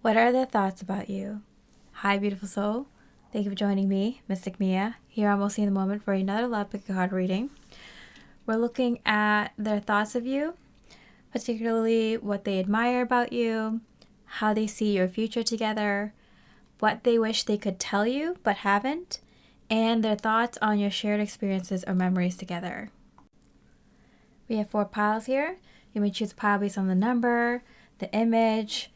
What are their thoughts about you? Hi, beautiful soul. Thank you for joining me, Mystic Miya, here on Mostly in the Moment for another love pick card reading. We're looking at their thoughts of you, particularly what they admire about you, how they see your future together, what they wish they could tell you but haven't, and their thoughts on your shared experiences or memories together. We have 4 piles here. You may choose a pile based on the number, the image,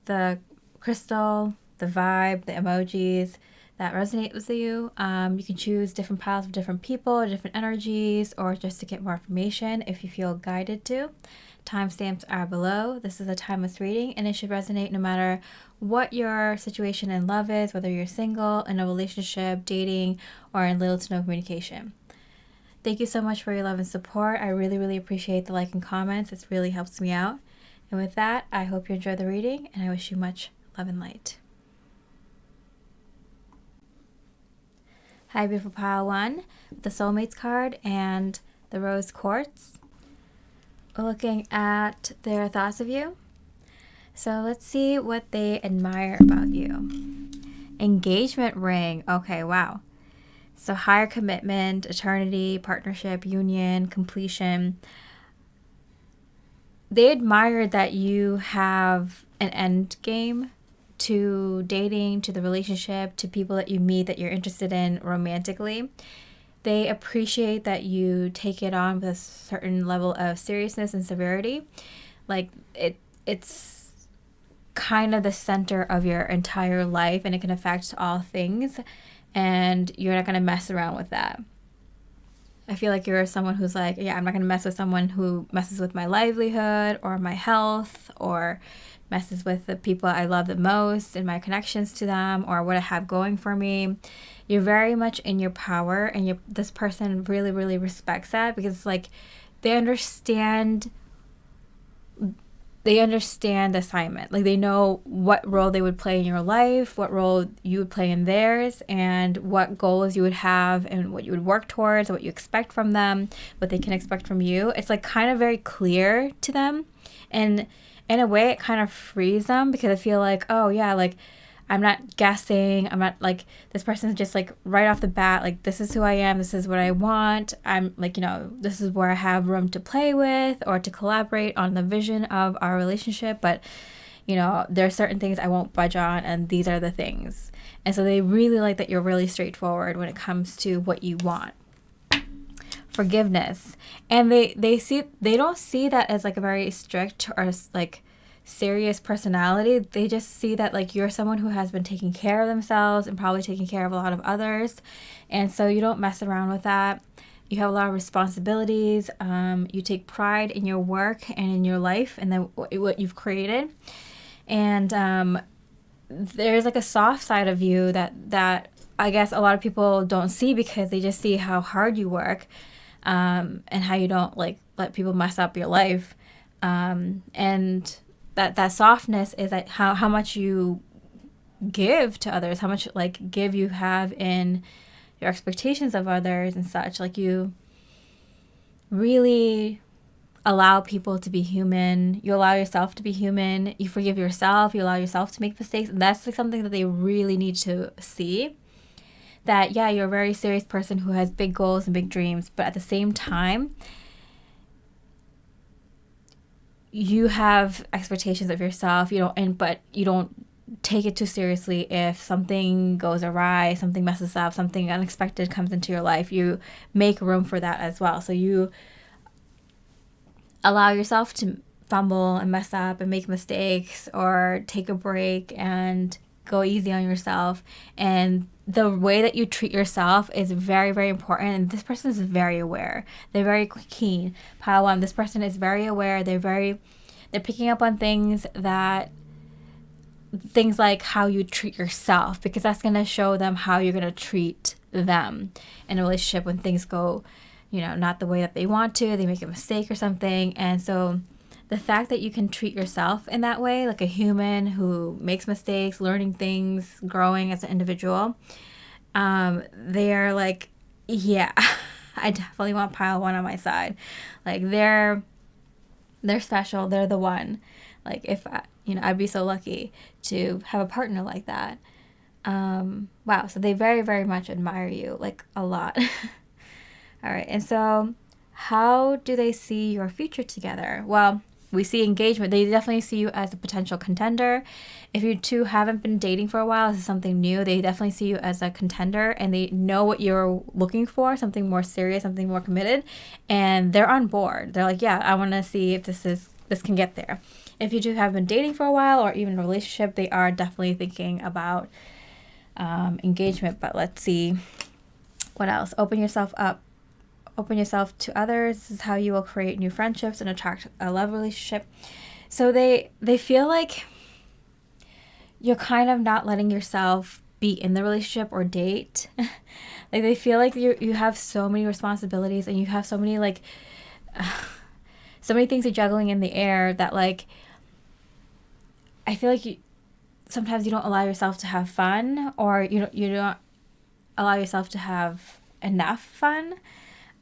the crystal, the vibe, the emojis that resonate with you. You can choose different piles of different people, different energies, or just to get more information if you feel guided to. Timestamps are below. This is a timeless reading, and it should resonate no matter what your situation in love is, whether you're single, in a relationship, dating, or in little to no communication. Thank you so much for your love and support. I really, really appreciate the like and comments. It really helps me out. And with that, I hope you enjoy the reading, and I wish you much love and light. Hi, beautiful pile 1, the Soulmates card and the Rose Quartz. We're looking at their thoughts of you. So let's see what they admire about you. Engagement ring. Okay, wow. So higher commitment, eternity, partnership, union, completion. They admire that you have an end game to dating, to the relationship, to people that you meet that you're interested in romantically. They appreciate that you take it on with a certain level of seriousness and severity. Like it's kind of the center of your entire life, and it can affect all things, and you're not going to mess around with that. I feel like you're someone who's like, yeah, I'm not going to mess with someone who messes with my livelihood or my health or messes with the people I love the most and my connections to them or what I have going for me. You're very much in your power, and this person really, really respects that, because like they understand the assignment. Like they know what role they would play in your life, what role you would play in theirs, and what goals you would have and what you would work towards, what you expect from them, what they can expect from you. It's like kind of very clear to them, and in a way it kind of frees them, because I feel like, oh yeah, like I'm not guessing. I'm not like, this person's just like right off the bat, like this is who I am, this is what I want. I'm like, this is where I have room to play with or to collaborate on the vision of our relationship. But, there are certain things I won't budge on, and these are the things. And so they really like that you're really straightforward when it comes to what you want. Forgiveness. And they don't see that as like a very strict or like serious personality. They just see that like you're someone who has been taking care of themselves and probably taking care of a lot of others, and so you don't mess around with that. You have a lot of responsibilities. You take pride in your work and in your life and then what you've created, and there's like a soft side of you that I guess a lot of people don't see, because they just see how hard you work, and how you don't like let people mess up your life, and that softness is that how much you give to others, how much like give you have in your expectations of others and such. Like you really allow people to be human. You allow yourself to be human. You forgive yourself. You allow yourself to make mistakes. And that's like something that they really need to see. That, yeah, you're a very serious person who has big goals and big dreams, but at the same time, you have expectations of yourself, but you don't take it too seriously if something goes awry, something messes up, something unexpected comes into your life. You make room for that as well. So you allow yourself to fumble and mess up and make mistakes, or take a break and go easy on yourself. And the way that you treat yourself is very, very important. And this person is very aware. They're very keen. Pile 1, this person is very aware. They're picking up on things like how you treat yourself, because that's going to show them how you're going to treat them in a relationship when things go, not the way that they want to, they make a mistake or something. And so the fact that you can treat yourself in that way, like a human who makes mistakes, learning things, growing as an individual, they're like, yeah, I definitely want pile 1 on my side. Like they're special. They're the one. Like if You know, I'd be so lucky to have a partner like that. Wow. So they very, very much admire you, like a lot. All right. And so how do they see your future together? Well, we see engagement. They definitely see you as a potential contender. If you two haven't been dating for a while, this is something new. They definitely see you as a contender, and they know what you're looking for, something more serious, something more committed, and they're on board. They're like, yeah, I want to see if this can get there. If you two have been dating for a while or even a relationship, they are definitely thinking about engagement. But let's see what else. Open yourself up. Open yourself to others. This is how you will create new friendships and attract a love relationship. So they feel like you're kind of not letting yourself be in the relationship or date. Like they feel like you have so many responsibilities and you have so many so many things you're juggling in the air that like I feel like sometimes you don't allow yourself to have fun, or you don't allow yourself to have enough fun.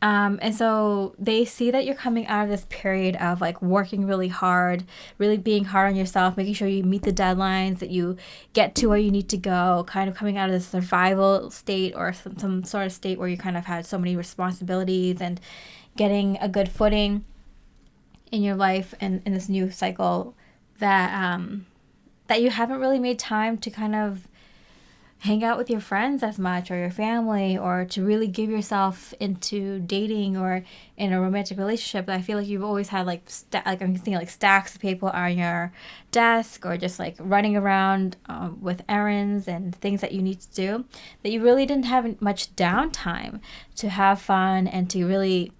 And so they see that you're coming out of this period of like working really hard, really being hard on yourself, making sure you meet the deadlines, that you get to where you need to go, kind of coming out of this survival state or some sort of state where you kind of had so many responsibilities and getting a good footing in your life and in this new cycle that that you haven't really made time to kind of hang out with your friends as much or your family, or to really give yourself into dating or in a romantic relationship. I feel like you've always had like I'm thinking like stacks of people on your desk, or just like running around with errands and things that you need to do, that you really didn't have much downtime to have fun and to really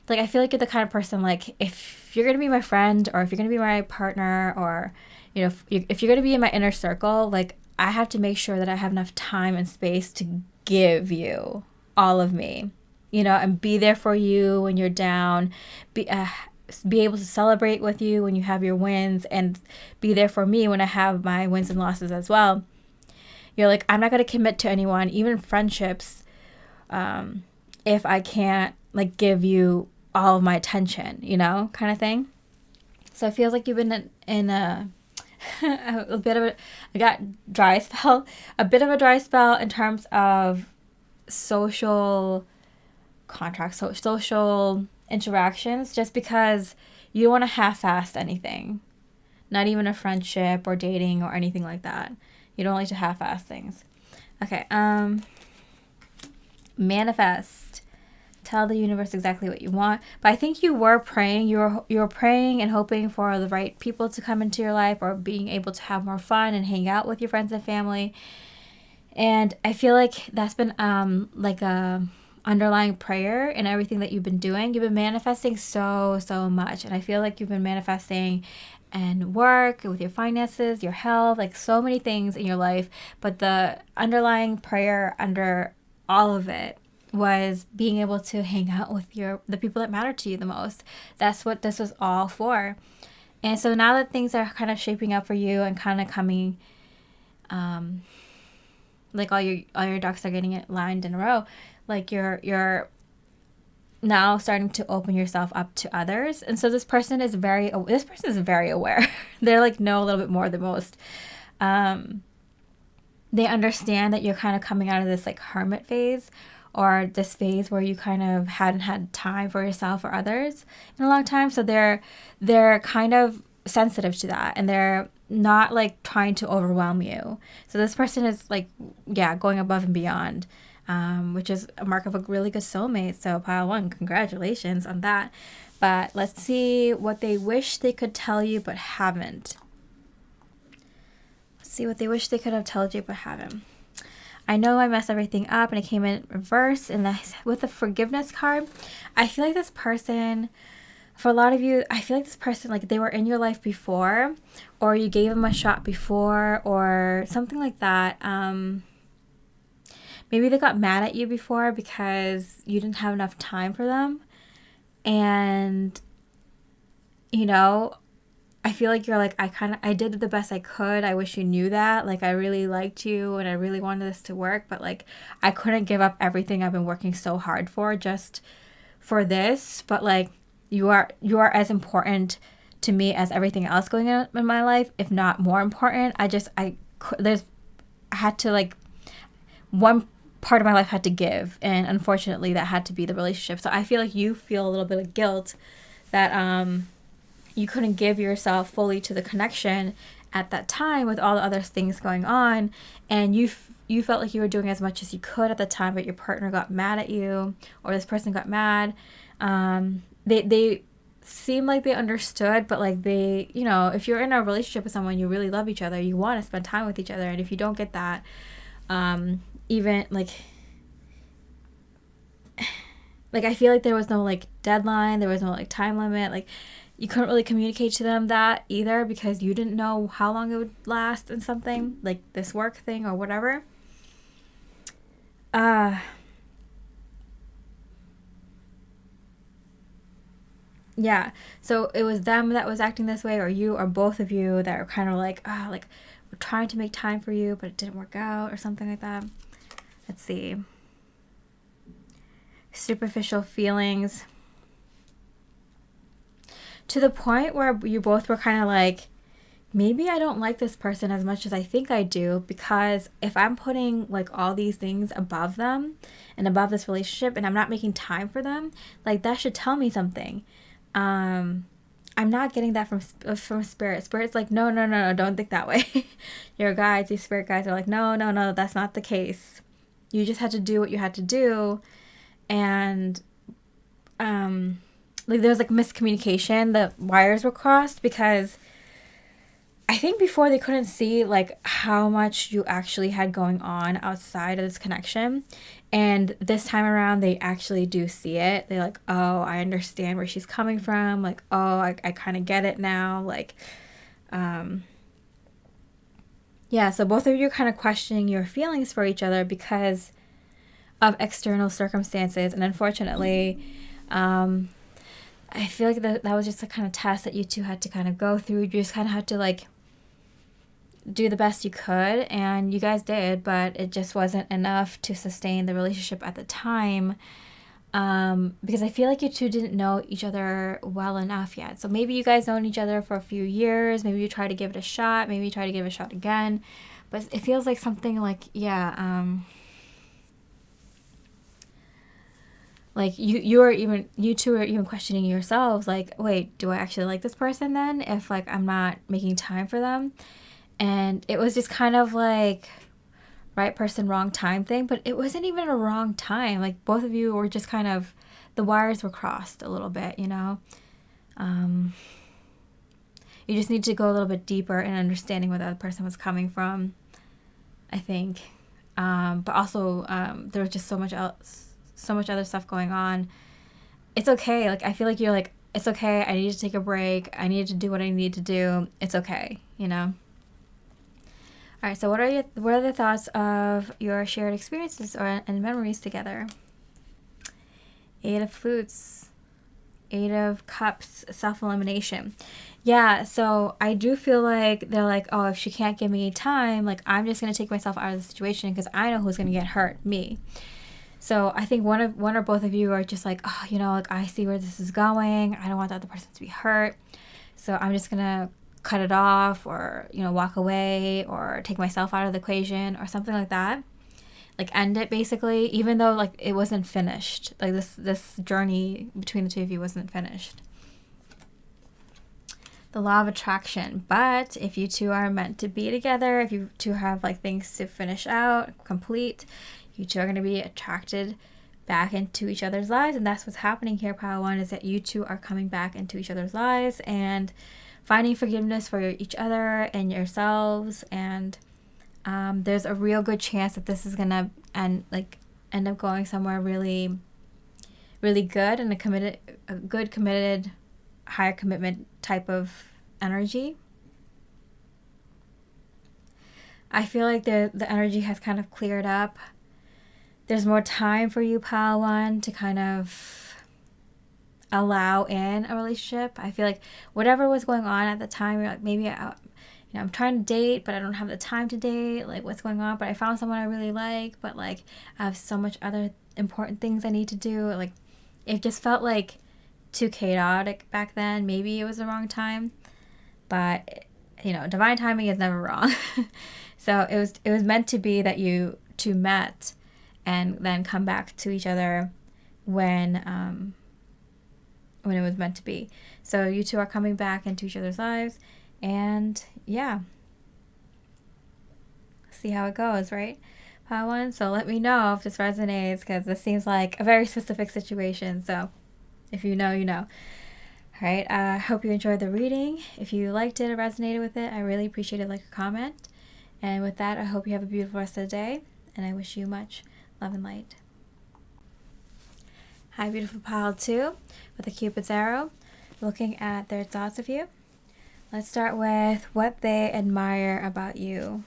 like, I feel like you're the kind of person, like, if you're going to be my friend, or if you're going to be my partner, or, you know, if you're going to be in my inner circle, like, I have to make sure that I have enough time and space to give you all of me, you know, and be there for you when you're down, be able to celebrate with you when you have your wins, and be there for me when I have my wins and losses as well. You're like, I'm not going to commit to anyone, even friendships, if I can't, like, give you all of my attention, you know, kind of thing. So it feels like you've been in a a bit of a dry spell in terms of social contracts, social interactions, just because you don't want to half-ass anything, not even a friendship or dating or anything like that. You don't like to half-ass things. Okay, manifest. Tell the universe exactly what you want. But I think you were praying. You were praying and hoping for the right people to come into your life, or being able to have more fun and hang out with your friends and family. And I feel like that's been like a underlying prayer in everything that you've been doing. You've been manifesting so much, and I feel like you've been manifesting and work, with your finances, your health, like so many things in your life. But the underlying prayer under all of it was being able to hang out with the people that matter to you the most. That's what this was all for. And so now that things are kind of shaping up for you and kind of coming, like all your ducks are getting it lined in a row, like you're now starting to open yourself up to others. And so this person is very aware. They're like know a little bit more than most. They understand that you're kind of coming out of this like hermit phase, or this phase where you kind of hadn't had time for yourself or others in a long time. So they're kind of sensitive to that, and they're not like trying to overwhelm you. So this person is like, yeah, going above and beyond, which is a mark of a really good soulmate. So pile one, congratulations on that. But let's see what they wish they could tell you but haven't. Let's see what they wish they could have told you but haven't. I know I messed everything up, and it came in reverse. And with the forgiveness card, I feel like this person, for a lot of you, I feel like this person, like they were in your life before, or you gave them a shot before, or something like that. Maybe they got mad at you before because you didn't have enough time for them. And, you know, I feel like you're like, I did the best I could. I wish you knew that. Like, I really liked you and I really wanted this to work, but like, I couldn't give up everything I've been working so hard for just for this. But like, you are as important to me as everything else going on in my life, if not more important. I had to, like, one part of my life had to give, and unfortunately that had to be the relationship. So I feel like you feel a little bit of guilt that you couldn't give yourself fully to the connection at that time with all the other things going on, and you felt like you were doing as much as you could at the time, but your partner got mad at you, or this person got mad. They seem like they understood, but like they, you know, if you're in a relationship with someone, you really love each other, you want to spend time with each other, and if you don't get that, even like I feel like there was no like deadline, there was no like time limit, like you couldn't really communicate to them that either, because you didn't know how long it would last and something like this work thing or whatever. Yeah, so it was them that was acting this way, or you, or both of you that are kind of like, like we're trying to make time for you, but it didn't work out, or something like that. Let's see. Superficial feelings. To the point where you both were kind of like, maybe I don't like this person as much as I think I do, because if I'm putting like all these things above them and above this relationship, and I'm not making time for them, like that should tell me something. I'm not getting that from spirit. Spirit's like, no, don't think that way. Your guides, these spirit guides are like, no, that's not the case. You just had to do what you had to do. And like there was like miscommunication. The wires were crossed, because I think before they couldn't see like how much you actually had going on outside of this connection. And this time around, they actually do see it. They're like, oh, I understand where she's coming from. Like, oh, I kind of get it now. Like, yeah, so both of you are kind of questioning your feelings for each other because of external circumstances. And unfortunately, I feel like that was just a kind of test that you two had to kind of go through. You just kind of had to like do the best you could, and you guys did, but it just wasn't enough to sustain the relationship at the time, because I feel like you two didn't know each other well enough yet. So maybe you guys known each other for a few years, maybe you try to give it a shot, maybe you try to give it a shot again, but it feels like something like, like you two are even questioning yourselves, like, wait, do I actually like this person then, if like I'm not making time for them? And it was just kind of like right person, wrong time thing, but it wasn't even a wrong time. Like both of you were just kind of, the wires were crossed a little bit, you know? You just need to go a little bit deeper in understanding where the other person was coming from, I think. But also there was just so much other stuff going on. It's okay. Like I feel like you're like, it's okay. I need to take a break. I need to do what I need to do. It's okay, you know? All right, so what are the thoughts of your shared experiences and memories together? 8 of Flutes, 8 of Cups, self-elimination. Yeah, so I do feel like they're like, oh, if she can't give me time, like I'm just going to take myself out of the situation because I know who's going to get hurt, me. So I think one or both of you are just like, oh, you know, like I see where this is going. I don't want the other person to be hurt. So I'm just going to cut it off, or, you know, walk away, or take myself out of the equation, or something like that. Like end it basically, even though like it wasn't finished. Like this journey between the two of you wasn't finished. The law of attraction. But if you two are meant to be together, if you two have like things to finish out, complete, you two are going to be attracted back into each other's lives. And that's what's happening here, Pile 1, is that you two are coming back into each other's lives and finding forgiveness for each other and yourselves. And there's a real good chance that this is going to end up going somewhere really, really good, and a good committed, higher commitment type of energy. I feel like the energy has kind of cleared up. There's more time for you, Pile 1, to kind of allow in a relationship. I feel like whatever was going on at the time, you're like, maybe I'm trying to date, but I don't have the time to date. Like, what's going on? But I found someone I really like, but like I have so much other important things I need to do. Like, it just felt like too chaotic back then. Maybe it was the wrong time, but you know, divine timing is never wrong. So it was meant to be that you two met and then come back to each other when it was meant to be. So you two are coming back into each other's lives, and yeah, see how it goes, right? Pile one. So let me know if this resonates, because this seems like a very specific situation. So if you know, you know. All right. I hope you enjoyed the reading. If you liked it or resonated with it, I really appreciate it. Like a comment. And with that, I hope you have a beautiful rest of the day, and I wish you much love and light. Hi, beautiful pile 2 with a Cupid's arrow, looking at their thoughts of you. Let's start with what they admire about you.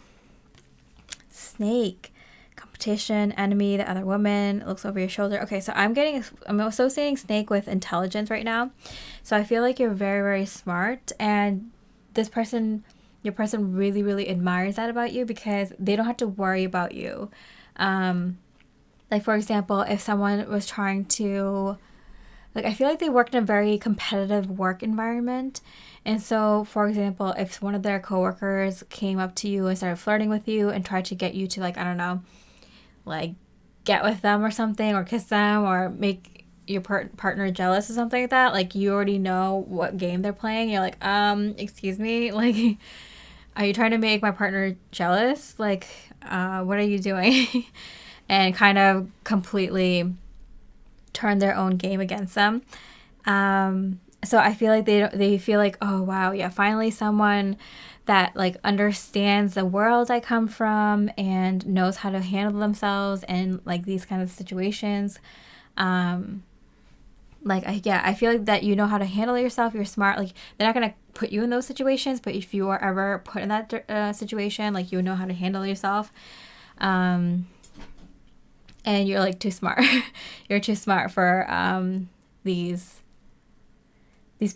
Snake, competition, enemy, the other woman, looks over your shoulder. Okay, so I'm associating snake with intelligence right now. So I feel like you're very, very smart, and your person really, really admires that about you, because they don't have to worry about you. Like, for example, if someone was trying to, like, I feel like they worked in a very competitive work environment. And so, for example, if one of their coworkers came up to you and started flirting with you and tried to get you to, like, I don't know, like, get with them or something, or kiss them, or make your partner jealous or something like that, like, you already know what game they're playing. You're like, excuse me, like, are you trying to make my partner jealous? Like, what are you doing? And kind of completely turn their own game against them. So I feel like they feel like, oh wow, yeah, finally someone that like understands the world I come from and knows how to handle themselves in like these kind of situations. I feel like that you know how to handle yourself. You're smart. Like, they're not gonna put you in those situations, but if you are ever put in that situation, like, you know how to handle yourself. And you're like too smart. You're too smart for these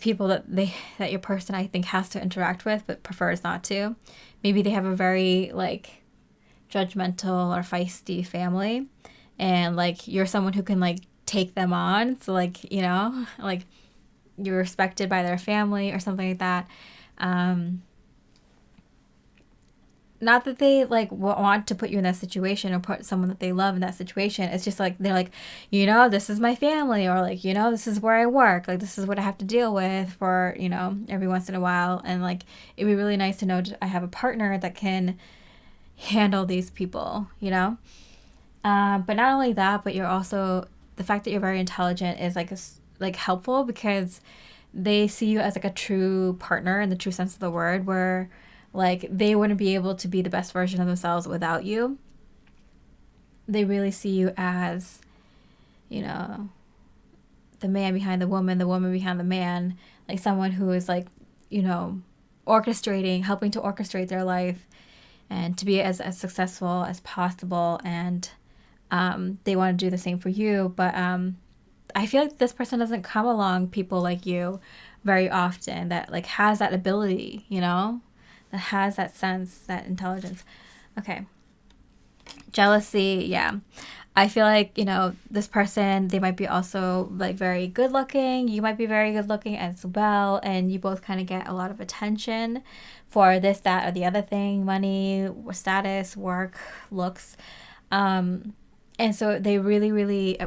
people that your person, I think, has to interact with but prefers not to. Maybe they have a very like judgmental or feisty family, and like you're someone who can like take them on. So like, you know, like you're respected by their family or something like that. Not that they like want to put you in that situation or put someone that they love in that situation. It's just like they're like, you know, this is my family, or like, you know, this is where I work, like this is what I have to deal with for, you know, every once in a while. And like, it'd be really nice to know I have a partner that can handle these people, you know. But not only that, but you're also, the fact that you're very intelligent is like helpful, because they see you as like a true partner in the true sense of the word, where like they wouldn't be able to be the best version of themselves without you. They really see you as, you know, the man behind the woman behind the man, like someone who is like, you know, helping to orchestrate their life and to be as successful as possible. And they want to do the same for you. But I feel like this person doesn't come along people like you very often that like has that ability, you know, that has that sense, that intelligence. Okay. Jealousy, yeah. I feel like, you know, this person, they might be also like very good looking. You might be very good looking as well. And you both kind of get a lot of attention for this, that, or the other thing: money, status, work, looks. And so they really, really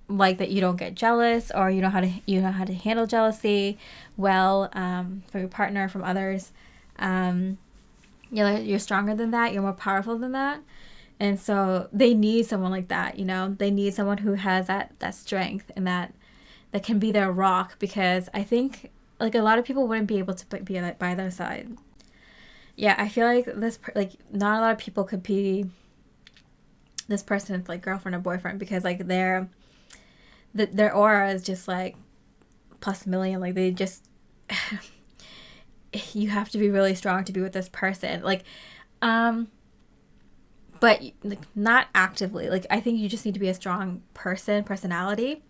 like that you don't get jealous, or you know how to handle jealousy well, from your partner, from others. You're stronger than that. You're more powerful than that. And so they need someone like that, you know. They need someone who has that strength and that can be their rock, because I think like a lot of people wouldn't be able to be by their side. Yeah, I feel like not a lot of people could be this person's like girlfriend or boyfriend, because like their aura is just like plus a million. Like they just you have to be really strong to be with this person. Like, but like not actively. Like I think you just need to be a strong personality,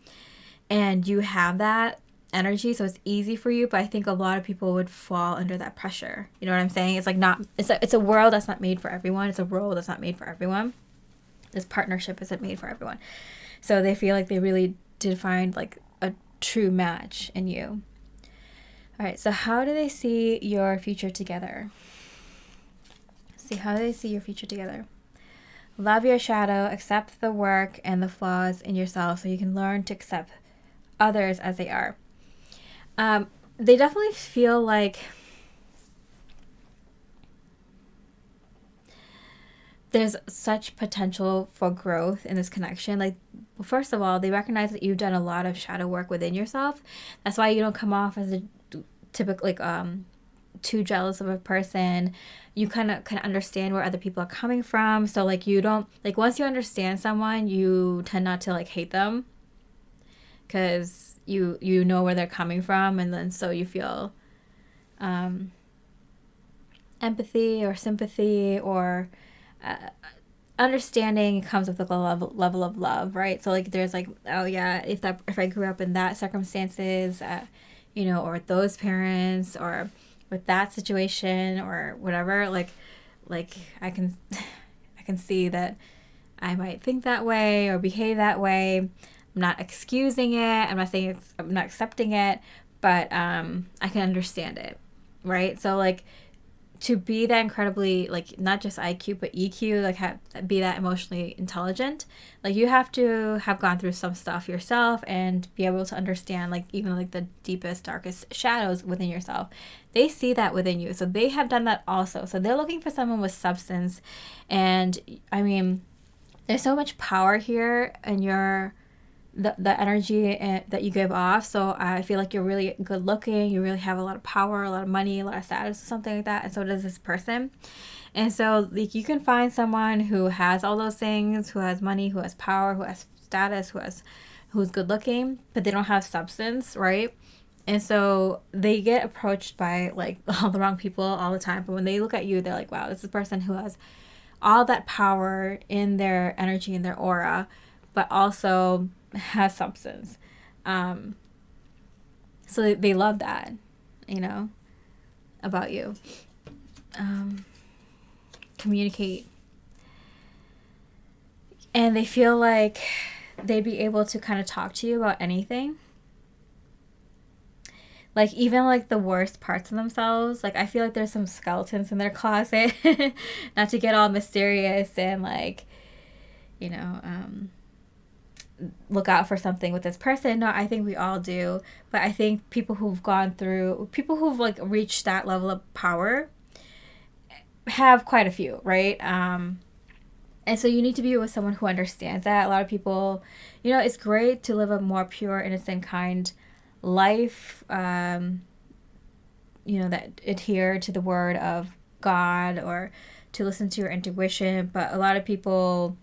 and you have that energy, so it's easy for you. But I think a lot of people would fall under that pressure. You know what I'm saying? It's like it's a world that's not made for everyone. It's a role that's not made for everyone. This partnership isn't made for everyone. So they feel like they really did find like true match in you. All right, so how do they see your future together? See, how do they see your future together? Love your shadow, accept the work and the flaws in yourself so you can learn to accept others as they are. They definitely feel like there's such potential for growth in this connection. Like, first of all, they recognize that you've done a lot of shadow work within yourself. That's why you don't come off as a typical, like, too jealous of a person. You kind of can understand where other people are coming from. So, like, you don't, like, once you understand someone, you tend not to, like, hate them. Because you know where they're coming from, and then so you feel empathy or sympathy or understanding comes with like a level of love, right? So like there's like, oh yeah, if I grew up in that circumstances, you know, or with those parents or with that situation or whatever, like I can see that I might think that way or behave that way. I'm not excusing it. I'm not saying I'm not accepting it, but I can understand it, right? So like to be that incredibly, like, not just IQ but EQ, like be that emotionally intelligent, like you have to have gone through some stuff yourself and be able to understand like even like the deepest, darkest shadows within yourself. They see that within you, so they have done that also. So they're looking for someone with substance, and I mean, there's so much power here in your the energy that you give off. So I feel like you're really good looking, you really have a lot of power, a lot of money, a lot of status, something like that, and so does this person. And so like you can find someone who has all those things, who has money, who has power, who has status, who's good looking, but they don't have substance, right? And so they get approached by like all the wrong people all the time, but when they look at you, they're like, wow, this is a person who has all that power in their energy, in their aura, but also has substance. So they love that, you know, about you. Communicate. And they feel like they'd be able to kind of talk to you about anything. Like even like the worst parts of themselves. Like I feel like there's some skeletons in their closet. Not to get all mysterious and like, you know, look out for something with this person. No, I think we all do. But I think people who've like reached that level of power have quite a few, right? And so you need to be with someone who understands that. A lot of people, you know, it's great to live a more pure, innocent, kind life, you know, that adhere to the word of God or to listen to your intuition. But a lot of people,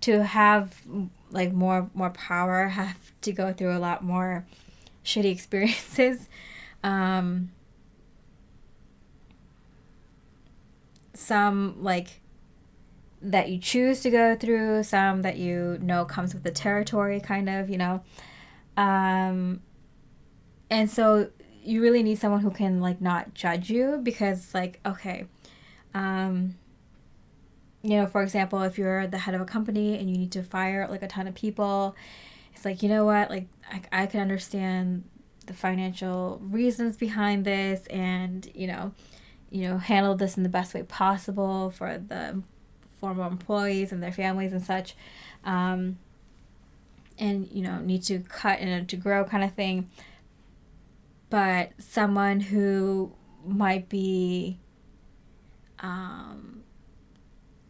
to have like more power, have to go through a lot more shitty experiences. Some like that you choose to go through, some that you know comes with the territory, kind of, you know. And so you really need someone who can like not judge you, because like, okay, you know, for example, if you're the head of a company and you need to fire like a ton of people, it's like, you know what, like I can understand the financial reasons behind this, and you know, handle this in the best way possible for the former employees and their families and such, and you know, need to cut in order to grow, kind of thing. But someone who might be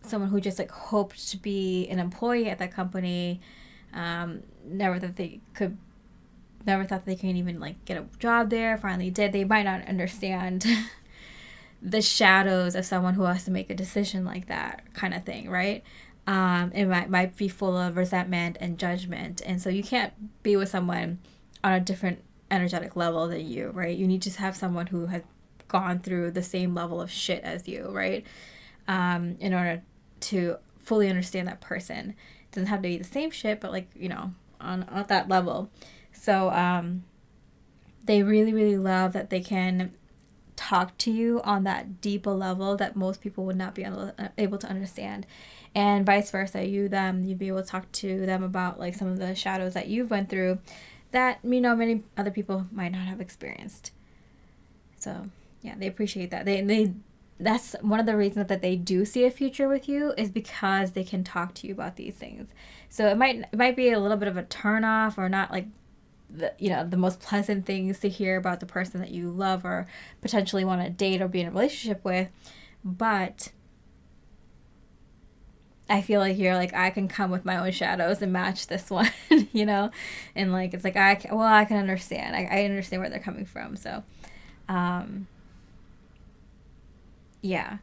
someone who just like hoped to be an employee at that company, never thought they can even like get a job there, finally did, they might not understand the shadows of someone who has to make a decision like that, kind of thing, right? It might be full of resentment and judgment, and so you can't be with someone on a different energetic level than you, right? You need to have someone who has gone through the same level of shit as you, right? In order to fully understand that person. It doesn't have to be the same shit, but like, you know, on that level. So they really, really love that they can talk to you on that deeper level that most people would not be able to understand, and vice versa. You'd be able to talk to them about like some of the shadows that you've went through that, many other people might not have experienced. So yeah, they appreciate that. They that's one of the reasons that they do see a future with you, is because they can talk to you about these things. So it might be a little bit of a turn off, or not like the most pleasant things to hear about the person that you love or potentially want to date or be in a relationship with, but I feel like you're like, I can come with my own shadows and match this one, and like, it's like, I can understand. I understand where they're coming from. So, yeah.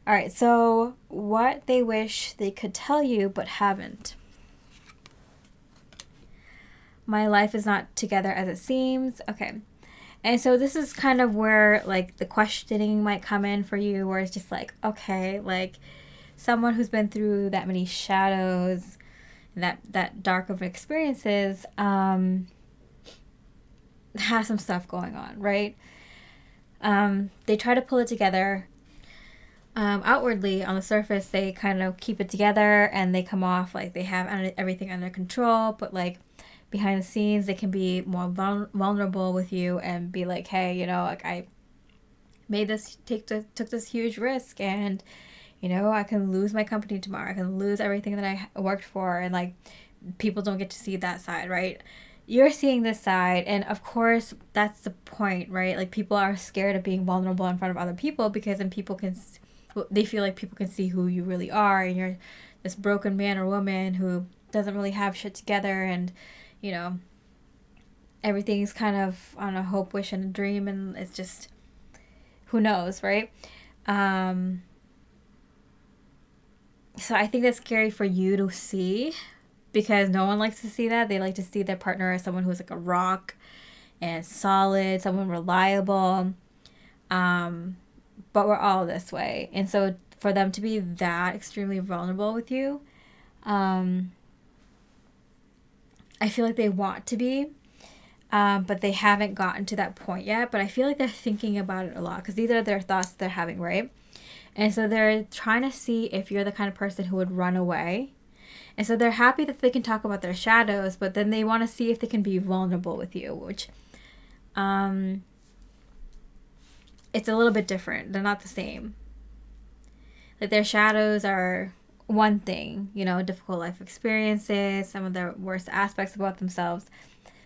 All right. So, what they wish they could tell you but haven't. My life is not together as it seems. Okay. And so this is kind of where like the questioning might come in for you, where it's just like, okay, like, someone who's been through that many shadows, that dark of experiences, has some stuff going on, right? They try to pull it together. Outwardly, on the surface, they kind of keep it together and they come off like they have everything under control, but like behind the scenes, they can be more vulnerable with you and be like, hey, like, I took this huge risk, and I can lose my company tomorrow. I can lose everything that I worked for. And like, people don't get to see that side, right? You're seeing this side. And of course, that's the point, right? Like, people are scared of being vulnerable in front of other people, because then they feel like people can see who you really are. And you're this broken man or woman who doesn't really have shit together. And, everything's kind of on a hope, wish, and a dream. And it's just, who knows, right? So I think that's scary for you to see, because no one likes to see that. They like to see their partner as someone who's like a rock and solid, someone reliable. But we're all this way. And so for them to be that extremely vulnerable with you, I feel like they want to be, but they haven't gotten to that point yet. But I feel like they're thinking about it a lot, because these are their thoughts they're having, right? And so they're trying to see if you're the kind of person who would run away. And so they're happy that they can talk about their shadows, but then they want to see if they can be vulnerable with you, which it's a little bit different. They're not the same. Like, their shadows are one thing, difficult life experiences, some of their worst aspects about themselves.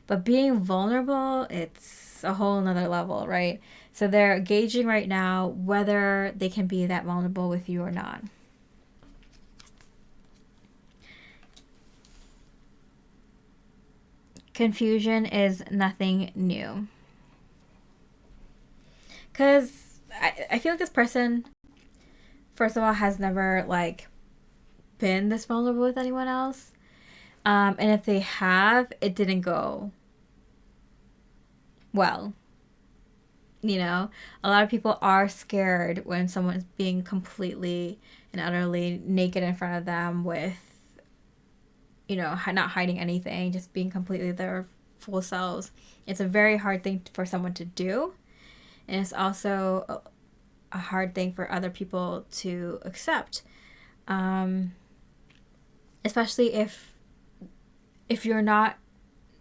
But being vulnerable, it's a whole nother level, right? So they're gauging right now whether they can be that vulnerable with you or not. Confusion is nothing new. Because I feel like this person, first of all, has never like been this vulnerable with anyone else. And if they have, it didn't go well. A lot of people are scared when someone's being completely and utterly naked in front of them with, not hiding anything, just being completely their full selves. It's a very hard thing for someone to do. And it's also a hard thing for other people to accept. Especially if you're not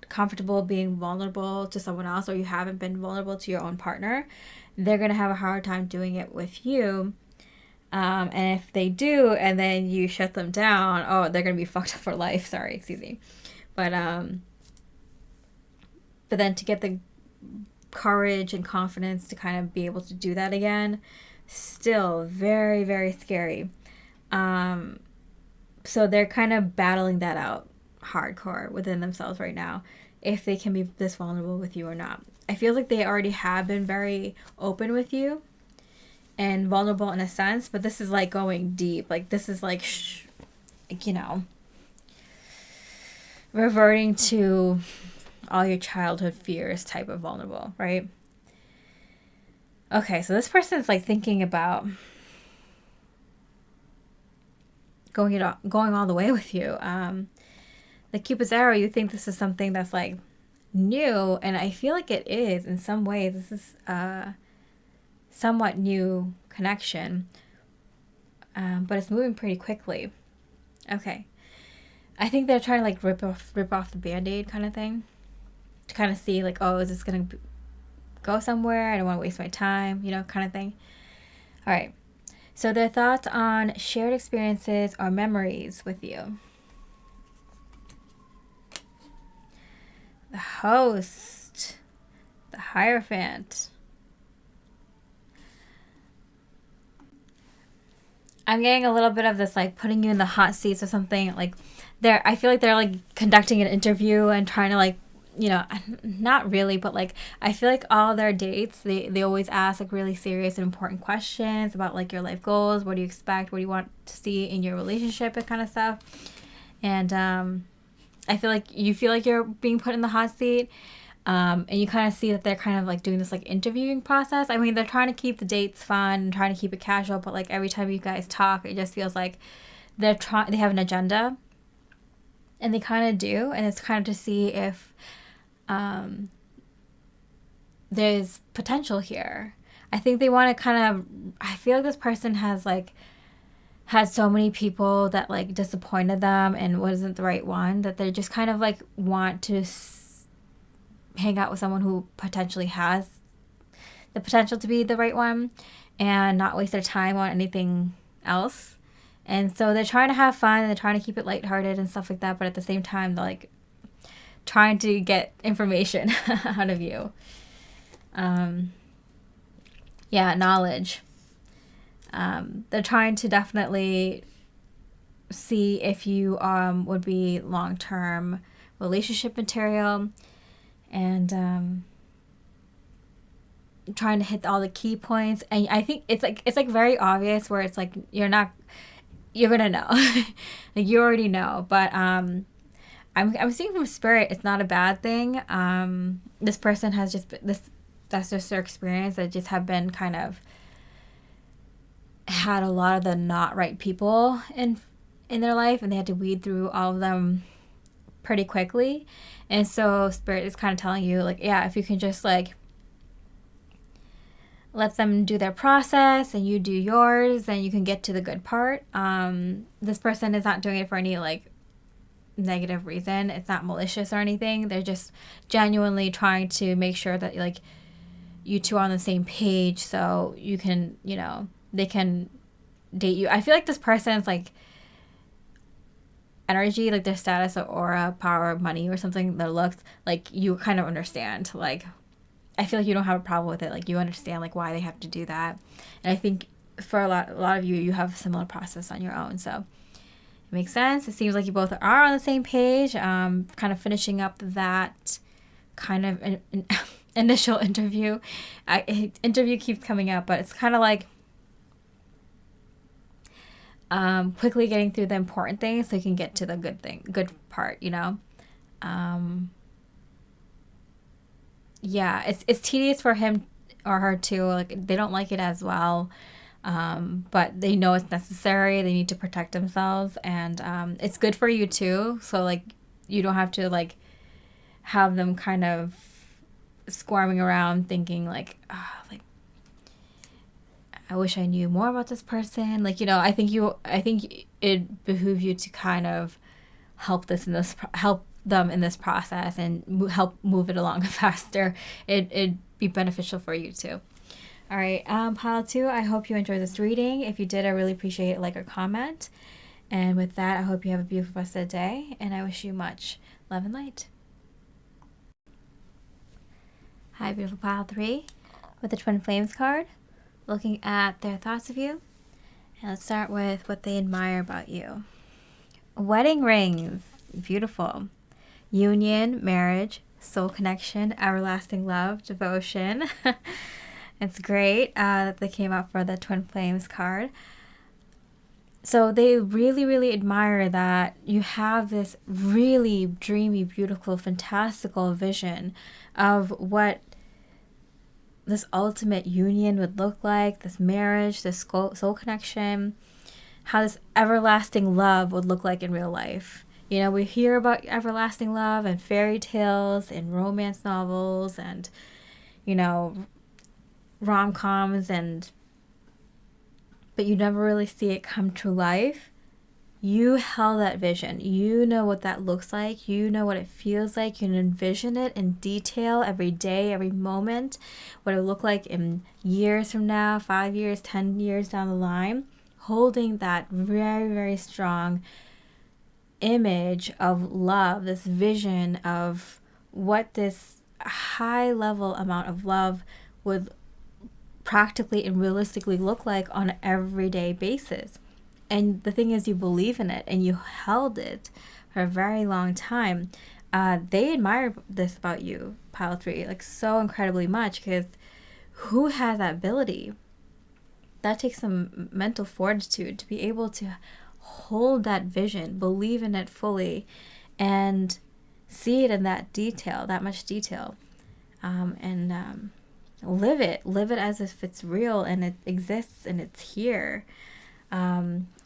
comfortable being vulnerable to someone else, or you haven't been vulnerable to your own partner, they're going to have a hard time doing it with you. And if they do, and then you shut them down, they're going to be fucked up for life. Sorry, excuse me. But then to get the courage and confidence to kind of be able to do that again, still very, very scary. So they're kind of battling that out hardcore within themselves right now, if they can be this vulnerable with you or not. I feel like they already have been very open with you and vulnerable in a sense, but this is like going deep. Like, this is like, reverting to all your childhood fears type of vulnerable, right? Okay, so this person's like thinking about going all the way with you. The Cupid's arrow, you think this is something that's like new, and I feel like it is in some ways. This is a somewhat new connection, but it's moving pretty quickly. Okay, I think they're trying to like rip off the Band-Aid kind of thing. to kind of see like, oh, is this going to go somewhere? I don't want to waste my time, you know, kind of thing. All right. So their thoughts on shared experiences or memories with you. The Host. The Hierophant. I'm getting a little bit of this, like, putting you in the hot seats or something. Like, I feel like they're, like, conducting an interview and trying to, like, you know, not really, but, like, I feel like all their dates, they always ask, like, really serious and important questions about, like, your life goals. What do you expect? What do you want to see in your relationship and kind of stuff. And I feel like you feel like you're being put in the hot seat. And you kind of see that they're kind of like doing this like interviewing process. I mean, they're trying to keep the dates fun and trying to keep it casual, but like every time you guys talk, it just feels like they have an agenda, and they kind of do, and it's kind of to see if there's potential here. I think they want to kind of. I feel like this person has like had so many people that like disappointed them and wasn't the right one, that they just kind of like want to hang out with someone who potentially has the potential to be the right one and not waste their time on anything else. And so they're trying to have fun and they're trying to keep it lighthearted and stuff like that, but at the same time they're like trying to get information out of you. Knowledge. They're trying to definitely see if you would be long-term relationship material, and trying to hit all the key points. And I think it's like very obvious where it's like you're gonna know. Like you already know. But I'm seeing from spirit it's not a bad thing. This person has just that's just their experience. They just have been kind of had a lot of the not right people in their life, and they had to weed through all of them pretty quickly. And so spirit is kind of telling you like, yeah, if you can just like let them do their process and you do yours, then you can get to the good part. This person is not doing it for any like negative reason. It's not malicious or anything. They're just genuinely trying to make sure that like you two are on the same page, so you can, you know, they can date you. I feel like this person's like energy, like their status or aura, power, money or something, their looks, like you kind of understand. Like I feel like you don't have a problem with it. Like you understand like why they have to do that. And I think for a lot of you have a similar process on your own. So it makes sense. It seems like you both are on the same page. Kind of finishing up that kind of an initial interview. Interview keeps coming up, but it's kind of like quickly getting through the important things so you can get to the good part, you know. It's tedious for him or her too. Like they don't like it as well, but they know it's necessary. They need to protect themselves, and it's good for you too. So like you don't have to like have them kind of squirming around thinking like, like I wish I knew more about this person. Like, you know, I think it behooves you to kind of help them in this process and help move it along faster. It'd be beneficial for you too. All right, pile 2, I hope you enjoyed this reading. If you did, I really appreciate a like or comment. And with that, I hope you have a beautiful rest of the day, and I wish you much love and light. Hi, beautiful pile 3 with the Twin Flames card, looking at their thoughts of you. And let's start with what they admire about you. Wedding rings, beautiful. Union, marriage, soul connection, everlasting love, devotion. It's great that they came out for the Twin Flames card. So they really, really admire that you have this really dreamy, beautiful, fantastical vision of what this ultimate union would look like, this marriage, this soul connection, how this everlasting love would look like in real life. You know, we hear about everlasting love and fairy tales and romance novels and, you know, rom-coms, but you never really see it come to life. You held that vision. You know what that looks like. You know what it feels like. You can envision it in detail every day, every moment, what it will look like in years from now, 5 years, 10 years down the line, holding that very, very strong image of love, this vision of what this high level amount of love would practically and realistically look like on an everyday basis. And the thing is, you believe in it and you held it for a very long time. They admire this about you, Pile 3, like so incredibly much, because who has that ability? That takes some mental fortitude to be able to hold that vision, believe in it fully, and see it in that detail, that much detail, and live it as if it's real and it exists and it's here.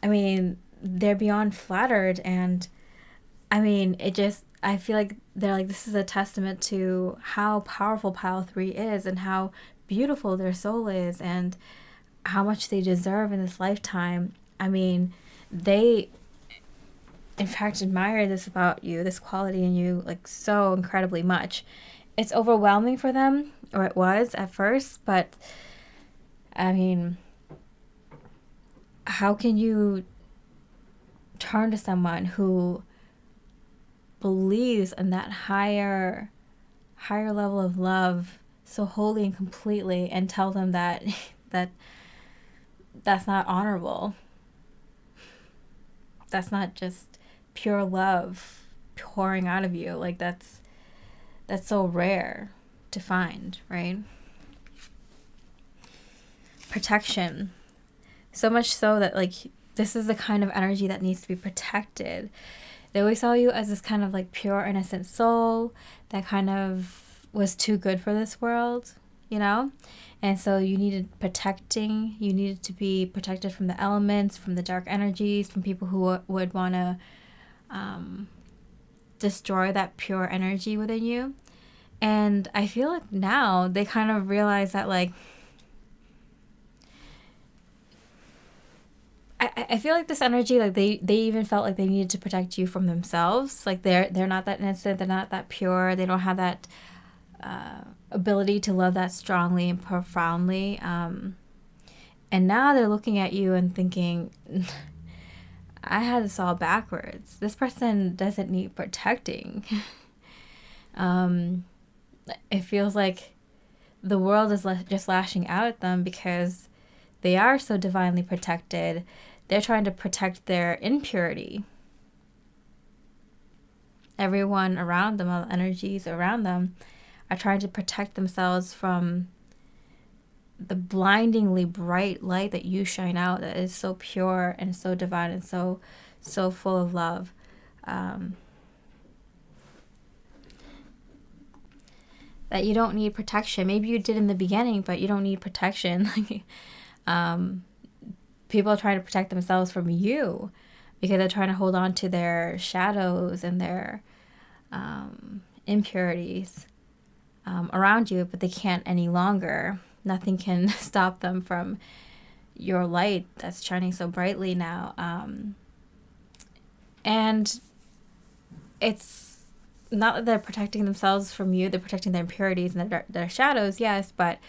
I mean, they're beyond flattered, and I mean, I feel like they're like, this is a testament to how powerful Pile 3 is and how beautiful their soul is and how much they deserve in this lifetime. I mean, they in fact admire this about you, this quality in you, like so incredibly much. It's overwhelming for them, or it was at first, but I mean, how can you turn to someone who believes in that higher level of love so wholly and completely, and tell them that that's not honorable? That's not just pure love pouring out of you. Like that's so rare to find, right? Protection. So much so that like this is the kind of energy that needs to be protected. They always saw you as this kind of like pure innocent soul that kind of was too good for this world, you know? And so you needed protecting. You needed to be protected from the elements, from the dark energies, from people who would want to destroy that pure energy within you. And I feel like now they kind of realize that like, I feel like this energy, like they even felt like they needed to protect you from themselves. Like they're not that innocent, they're not that pure, they don't have that ability to love that strongly and profoundly. And now they're looking at you and thinking, I had this all backwards. This person doesn't need protecting. It feels like the world is just lashing out at them because they are so divinely protected. They're trying to protect their impurity. Everyone around them, all the energies around them, are trying to protect themselves from the blindingly bright light that you shine out, that is so pure and so divine and so full of love. That you don't need protection. Maybe you did in the beginning, but you don't need protection. People are trying to protect themselves from you because they're trying to hold on to their shadows and their impurities around you, but they can't any longer. Nothing can stop them from your light that's shining so brightly now. And it's not that they're protecting themselves from you, they're protecting their impurities and their shadows, yes, but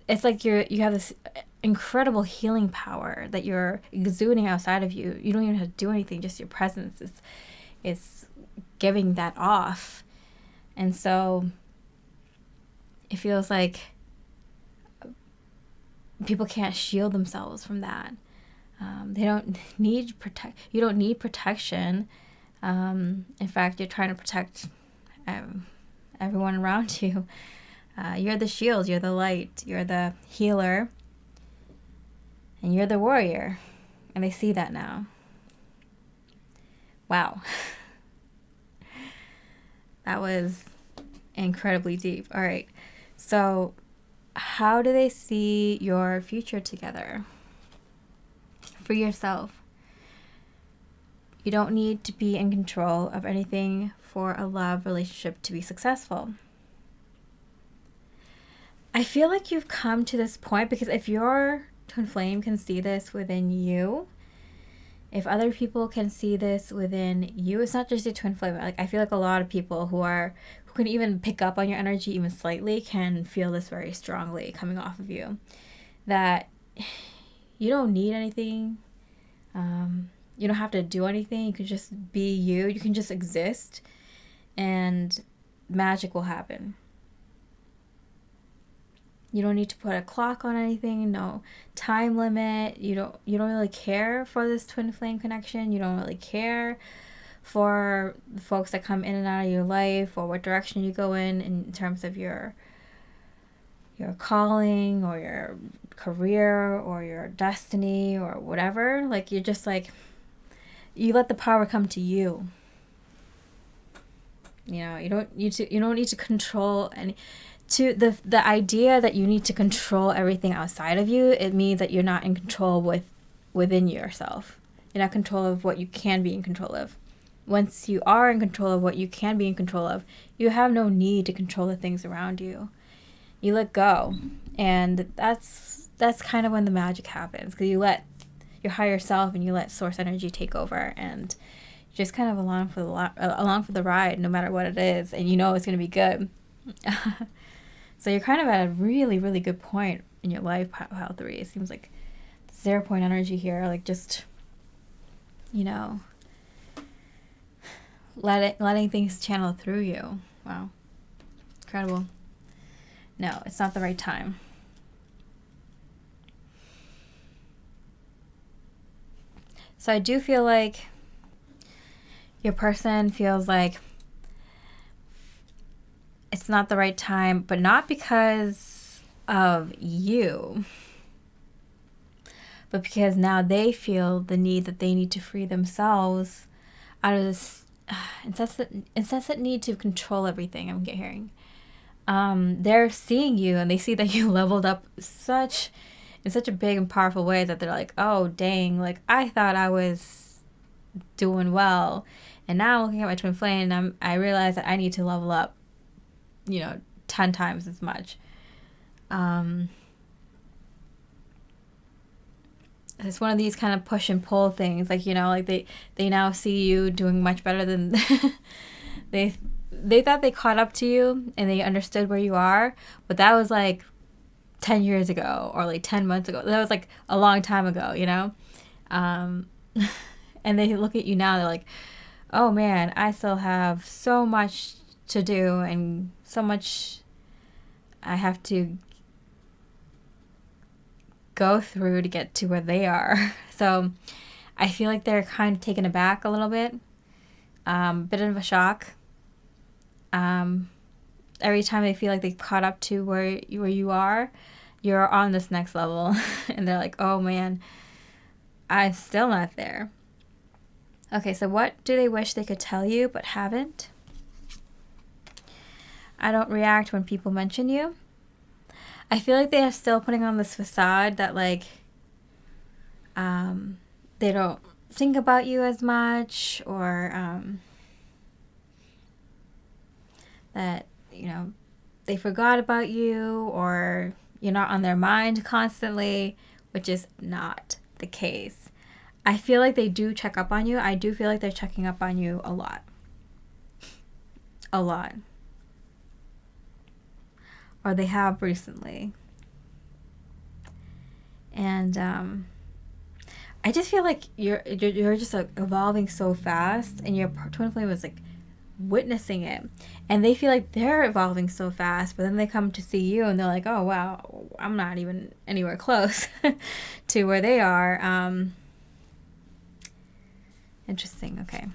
it's like you have this incredible healing power that you're exuding outside of you. You don't even have to do anything, just your presence is giving that off. And so it feels like people can't shield themselves from that. They don't need you don't need protection. In fact, you're trying to protect everyone around you. You're the shield, you're the light, you're the healer, and you're the warrior. And they see that now. Wow. That was incredibly deep. All right. So how do they see your future together? For yourself. You don't need to be in control of anything for a love relationship to be successful. I feel like you've come to this point because if your twin flame can see this within you, if other people can see this within you, it's not just your twin flame. Like, I feel like a lot of people who can even pick up on your energy even slightly can feel this very strongly coming off of you. That you don't need anything. You don't have to do anything. You can just be you. You can just exist, and magic will happen. You don't need to put a clock on anything, no time limit. You don't really care for this twin flame connection. You don't really care for the folks that come in and out of your life, or what direction you go in terms of your calling or your career or your destiny or whatever. Like, you're just like, you let the power come to you. You don't need to control any. To the idea that you need to control everything outside of you, it means that you're not in control within yourself. You're not in control of what you can be in control of. Once you are in control of what you can be in control of, you have no need to control the things around you. You let go, and that's kind of when the magic happens, because you let your higher self and you let source energy take over, and you're just kind of along for the ride, no matter what it is, and it's going to be good. So you're kind of at a really, really good point in your life, Pile 3. It seems like 0 point energy here, like just, letting things channel through you. Wow. Incredible. No, it's not the right time. So I do feel like your person feels like it's not the right time, but not because of you, but because now they feel the need that they need to free themselves out of this incessant need to control everything. I'm hearing. They're seeing you, and they see that you leveled up in such a big and powerful way that they're like, oh, dang, like, I thought I was doing well, and now looking at my twin flame, I realize that I need to level up 10 times as much. It's one of these kind of push and pull things, like, like they now see you doing much better than they thought they caught up to you and they understood where you are, but that was like 10 years ago or like 10 months ago. That was like a long time ago, and they look at you now, they're like, oh man, I still have so much to do and so much I have to go through to get to where they are. So I feel like they're kind of taken aback a little bit, bit of a shock. Every time they feel like they caught up to where you are, you're on this next level, and they're like, oh man, I'm still not there. Okay, so what do they wish they could tell you but haven't? I don't react when people mention you. I feel like they are still putting on this facade that, like, they don't think about you as much, or that, they forgot about you, or you're not on their mind constantly, which is not the case. I feel like they do check up on you. I do feel like they're checking up on you a lot. A lot. Or they have recently. And I just feel like you're just like evolving so fast, and your twin flame is like witnessing it, and they feel like they're evolving so fast, but then they come to see you and they're like, oh wow, I'm not even anywhere close to where they are. Interesting. Okay.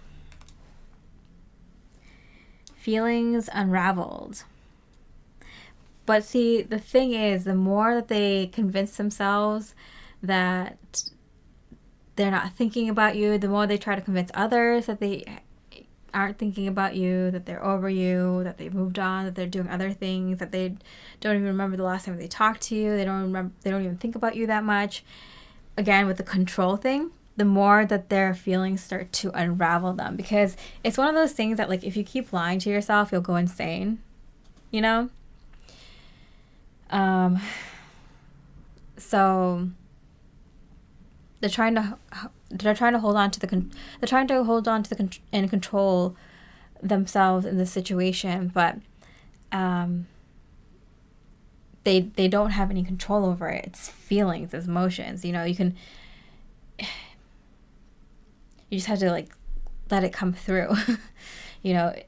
Feelings unraveled. But see, the thing is, the more that they convince themselves that they're not thinking about you, the more they try to convince others that they aren't thinking about you, that they're over you, that they've moved on, that they're doing other things, that they don't even remember the last time they talked to you, they don't even think about you that much. Again, with the control thing, the more that their feelings start to unravel them, because it's one of those things that, like, if you keep lying to yourself, you'll go insane, So they're trying to they're trying to hold on to and control themselves in this situation, but they don't have any control over it. It's feelings, it's emotions. You just have to like let it come through.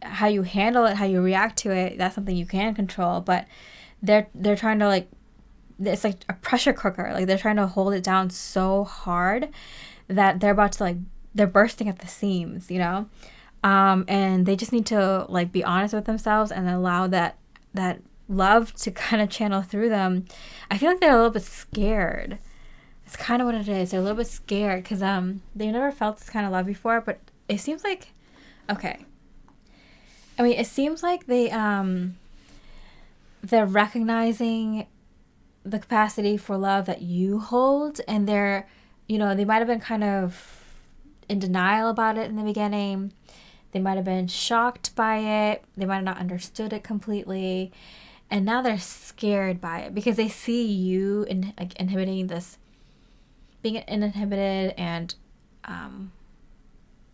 How you handle it, how you react to it, that's something you can control. But they're trying to like, it's like a pressure cooker. Like they're trying to hold it down so hard that they're about to like, they're bursting at the seams, and they just need to like be honest with themselves and allow that love to kind of channel through them. I feel like they're a little bit scared. It's kind of what it is. They're a little bit scared because they've never felt this kind of love before. But it seems like, okay, I mean, it seems like they're recognizing the capacity for love that you hold, and they're, they might have been kind of in denial about it in the beginning. They might have been shocked by it. They might have not understood it completely. And now they're scared by it because they see you inhibiting this, being inhibited and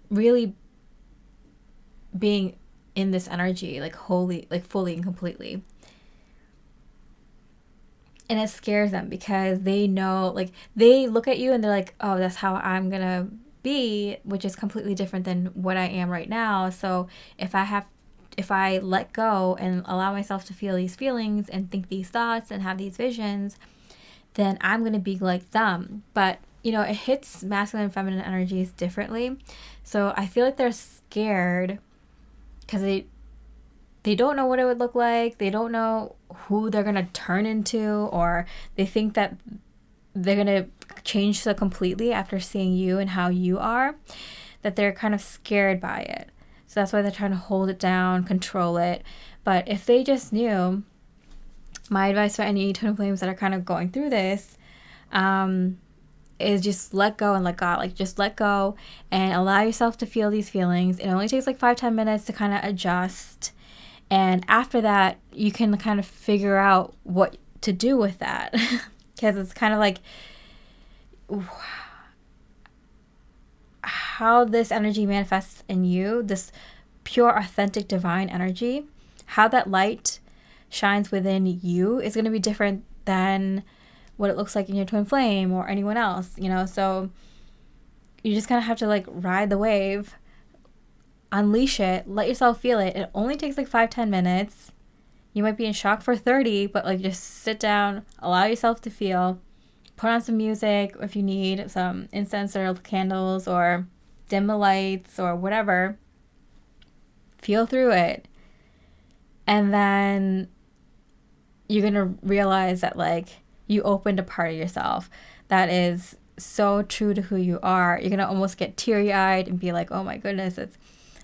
really being in this energy, like wholly, like fully and completely. And it scares them because they know, like, they look at you and they're like, oh, that's how I'm going to be, which is completely different than what I am right now. So if I let go and allow myself to feel these feelings and think these thoughts and have these visions, then I'm going to be like them. But, it hits masculine and feminine energies differently. So I feel like they're scared because they don't know what it would look like. They don't know who they're going to turn into, or they think that they're going to change so completely after seeing you and how you are, that they're kind of scared by it. So that's why they're trying to hold it down, control it. But if they just knew, my advice for any twin flames that are kind of going through this is just let go and let God. Like, just let go and allow yourself to feel these feelings. It only takes like 5-10 minutes to kind of adjust. And after that, you can kind of figure out what to do with that. Because it's kind of like how this energy manifests in you, this pure, authentic, divine energy, how that light shines within you is going to be different than what it looks like in your twin flame or anyone else, So you just kind of have to like ride the wave, unleash it, let yourself feel it. It only takes like 5-10 minutes. You might be in shock for 30, but like just sit down, allow yourself to feel, put on some music if you need, some incense or candles, or dim the lights or whatever. Feel through it. And then you're going to realize that like you opened a part of yourself that is so true to who you are. You're going to almost get teary-eyed and be like, oh my goodness,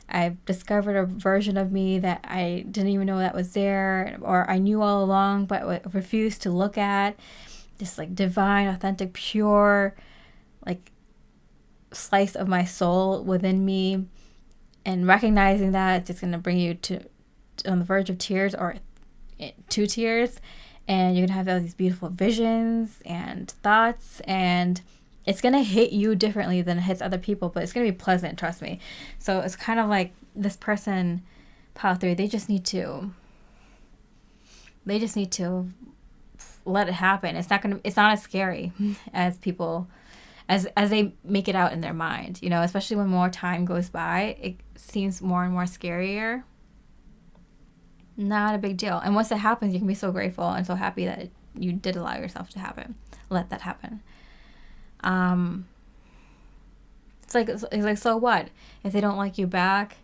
I've discovered a version of me that I didn't even know that was there, or I knew all along but refused to look at. This like divine, authentic, pure like slice of my soul within me. And recognizing that, it's just going to bring you to on the verge of tears or to tears. And you're going to have all these beautiful visions and thoughts, and it's going to hit you differently than it hits other people, but it's going to be pleasant, trust me. So it's kind of like this person, pile 3, they just need to let it happen. It's not as scary as people, as they make it out in their mind, especially when more time goes by, it seems more and more scarier. Not a big deal. And once it happens, you can be so grateful and so happy that you did allow yourself to let that happen. It's like, so what? If they don't like you back,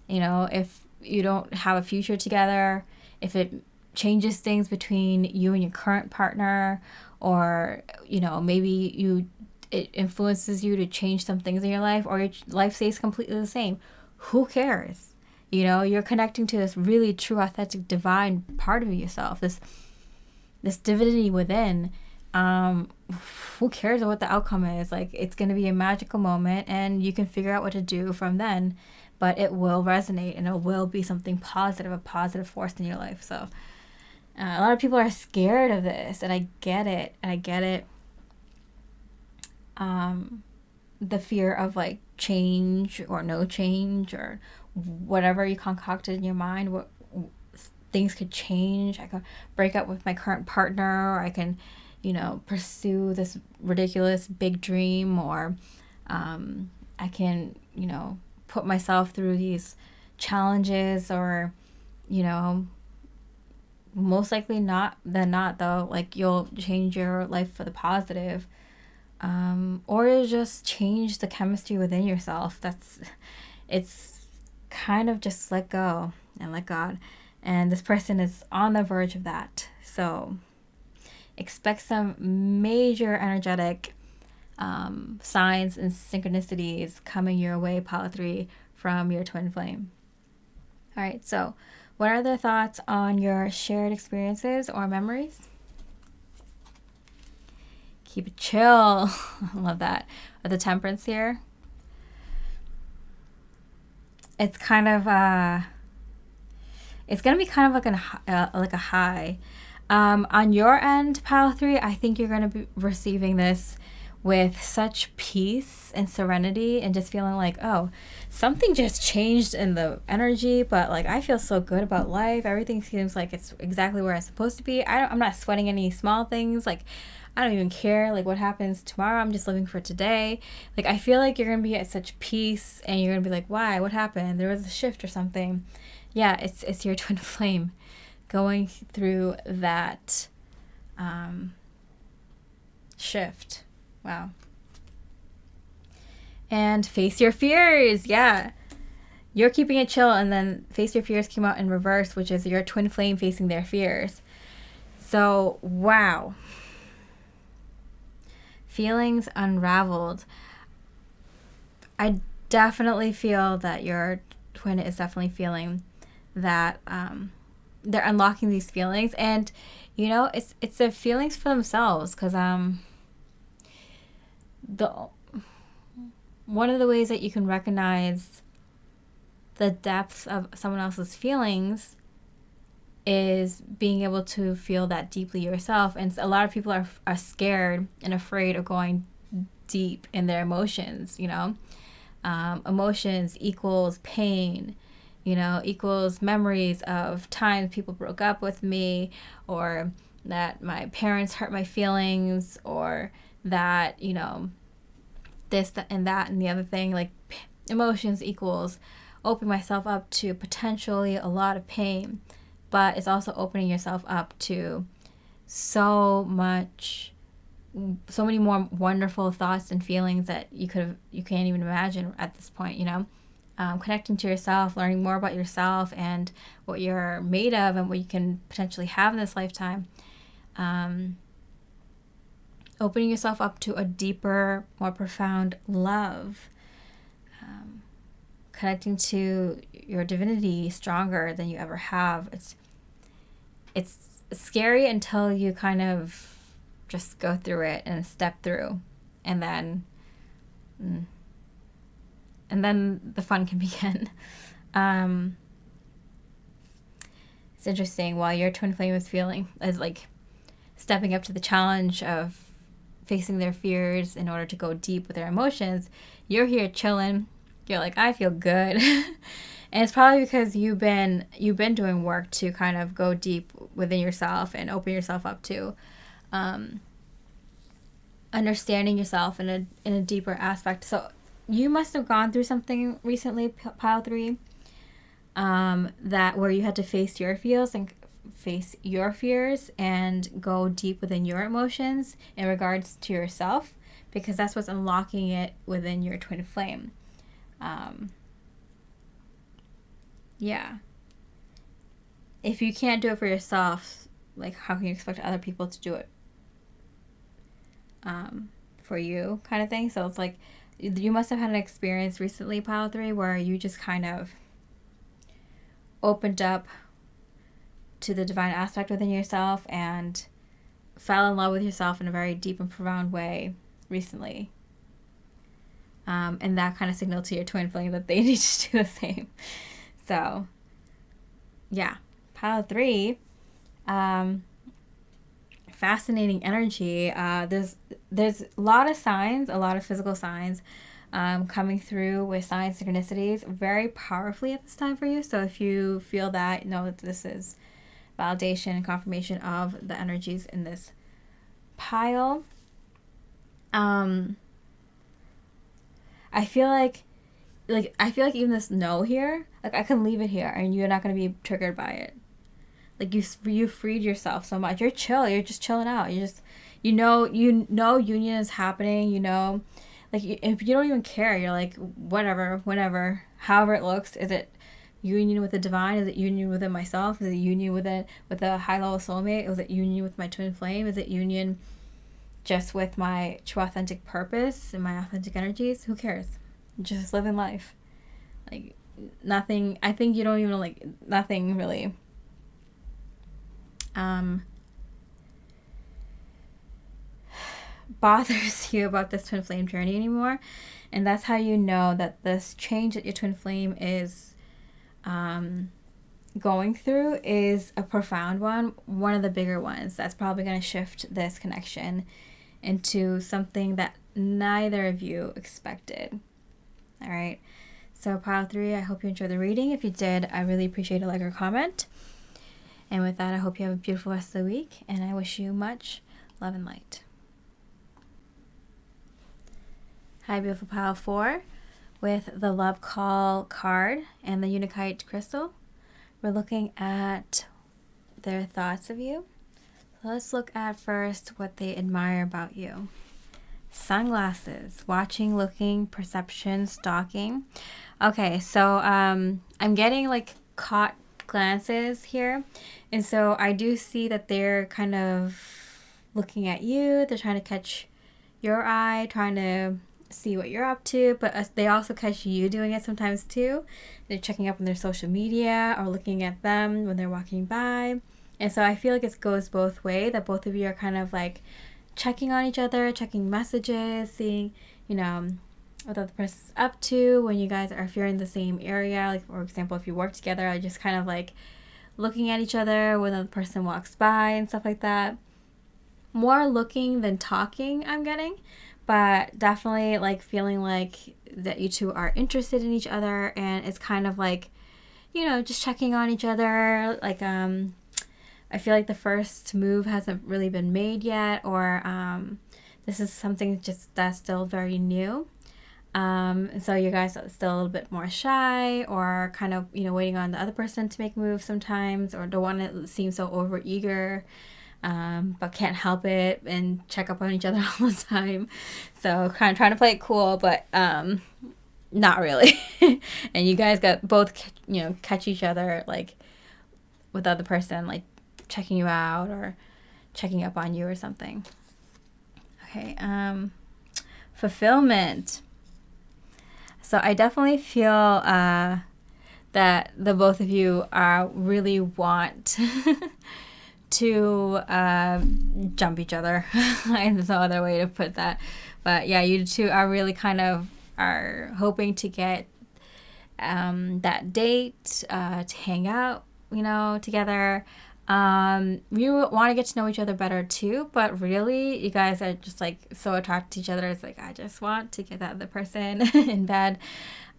if you don't have a future together, if it changes things between you and your current partner, or, maybe it influences you to change some things in your life, or your life stays completely the same. Who cares? You're connecting to this really true, authentic, divine part of yourself, this divinity within. Who cares what the outcome is? Like, it's going to be a magical moment, and you can figure out what to do from then, but it will resonate, and it will be something positive, a positive force in your life. So a lot of people are scared of this, and I get it. the fear of like change or no change or whatever you concocted in your mind. What things could change. I could break up with my current partner, or I can, pursue this ridiculous big dream, or I can, put myself through these challenges, or, most likely not though, like you'll change your life for the positive, or to just change the chemistry within yourself. It's kind of just let go and let God. And this person is on the verge of that. So expect some major energetic signs and synchronicities coming your way, Pile 3, from your twin flame. All right, so what are their thoughts on your shared experiences or memories? Keep it chill. I love that. With the Temperance here, it's kind of it's gonna be kind of like a high. On your end, Pile 3, I think you're gonna be receiving this with such peace and serenity, and just feeling like, oh, something just changed in the energy, but like I feel so good about life. Everything seems like it's exactly where it's supposed to be. I'm not sweating any small things. Like, I don't even care like what happens tomorrow. I'm just living for today. Like, I feel like you're gonna be at such peace, and you're gonna be like, why? What happened? There was a shift or something. Yeah, it's your twin flame going through that shift. Wow. And face your fears. Yeah. You're keeping it chill, and then face your fears came out in reverse, which is your twin flame facing their fears. So, wow. Feelings unraveled. I definitely feel that your twin is definitely feeling that they're unlocking these feelings, and it's their feelings for themselves, because one of the ways that you can recognize the depth of someone else's feelings is being able to feel that deeply yourself. And a lot of people are scared and afraid of going deep in their emotions. Emotions equals pain, equals memories of times people broke up with me, or that my parents hurt my feelings, or that, this, that, and that, and the other thing. Like, emotions equals opening myself up to potentially a lot of pain, but it's also opening yourself up to so many more wonderful thoughts and feelings that you can't even imagine at this point. Connecting to yourself, learning more about yourself and what you're made of and what you can potentially have in this lifetime. Opening yourself up to a deeper, more profound love. Connecting to your divinity stronger than you ever have. It's scary until you kind of just go through it and step through, and then the fun can begin. It's interesting. While your twin flame is like stepping up to the challenge of facing their fears in order to go deep with their emotions, you're here chilling. You're like, I feel good. And it's probably because you've been doing work to kind of go deep within yourself and open yourself up to understanding yourself in a deeper aspect. So you must have gone through something recently, Pile 3, that where you had to face your fears and go deep within your emotions in regards to yourself, because that's what's unlocking it within your twin flame. Yeah. If you can't do it for yourself, like, how can you expect other people to do it for you, kind of thing? So it's like, you must have had an experience recently, Pile 3, where you just kind of opened up to the divine aspect within yourself and fell in love with yourself in a very deep and profound way recently. And that kind of signaled to your twin flame that they need to do the same. So, yeah. Pile 3, fascinating energy. There's a lot of signs, a lot of physical signs coming through with signs, synchronicities very powerfully at this time for you. So if you feel that, know that this is validation and confirmation of the energies in this pile. I feel like even this no here, like I can leave it here and you're not going to be triggered by it. Like you freed yourself so much. You're chill. You're just chilling out. You just, you know union is happening, like if you don't even care, you're like, whatever, whenever, however it looks. Is it union with the divine? Is it union within myself? Is it union with a high level soulmate? Is it union with my twin flame? Is it union just with my true authentic purpose and my authentic energies? Who cares? Just living life. Like nothing, I think you don't even like, nothing really bothers you about this twin flame journey anymore. And that's how you know that this change that your twin flame is going through is a profound one of the bigger ones that's probably going to shift this connection into something that neither of you expected. All right, so pile 3, I hope you enjoyed the reading. If you did, I really appreciate a like or comment. And with that, I hope you have a beautiful rest of the week, and I wish you much love and light. Hi, beautiful pile 4, with the Love Call card and the Unakite crystal. We're looking at their thoughts of you. So let's look at first what they admire about you. Sunglasses, watching, looking, perception, stalking. Okay, so I'm getting like caught glances here. And so I do see that they're kind of looking at you. They're trying to catch your eye, trying to see what you're up to, but they also catch you doing it sometimes too. They're checking up on their social media or looking at them when they're walking by. And so I feel like it goes both ways, that both of you are kind of like checking on each other, checking messages, seeing, what the other person's up to when you guys are, if you're in the same area, like for example, if you work together, or just kind of like looking at each other when the person walks by and stuff like that. More looking than talking, I'm getting. But definitely like feeling like that you two are interested in each other, and it's kind of like, just checking on each other. Like I feel like the first move hasn't really been made yet, or this is something just that's still very new. And so you guys are still a little bit more shy, or kind of waiting on the other person to make moves sometimes, or don't want to seem so overeager. But can't help it and check up on each other all the time. So kind of trying to play it cool, but not really. And you guys got both, catch each other like with the other person, like checking you out or checking up on you or something. Okay, fulfillment. So I definitely feel that the both of you really want to jump each other. There's no other way to put that. But yeah, you two are really kind of are hoping to get that date to hang out, together. You want to get to know each other better too, but really you guys are just like so attracted to each other. It's like, I just want to get that other person in bed.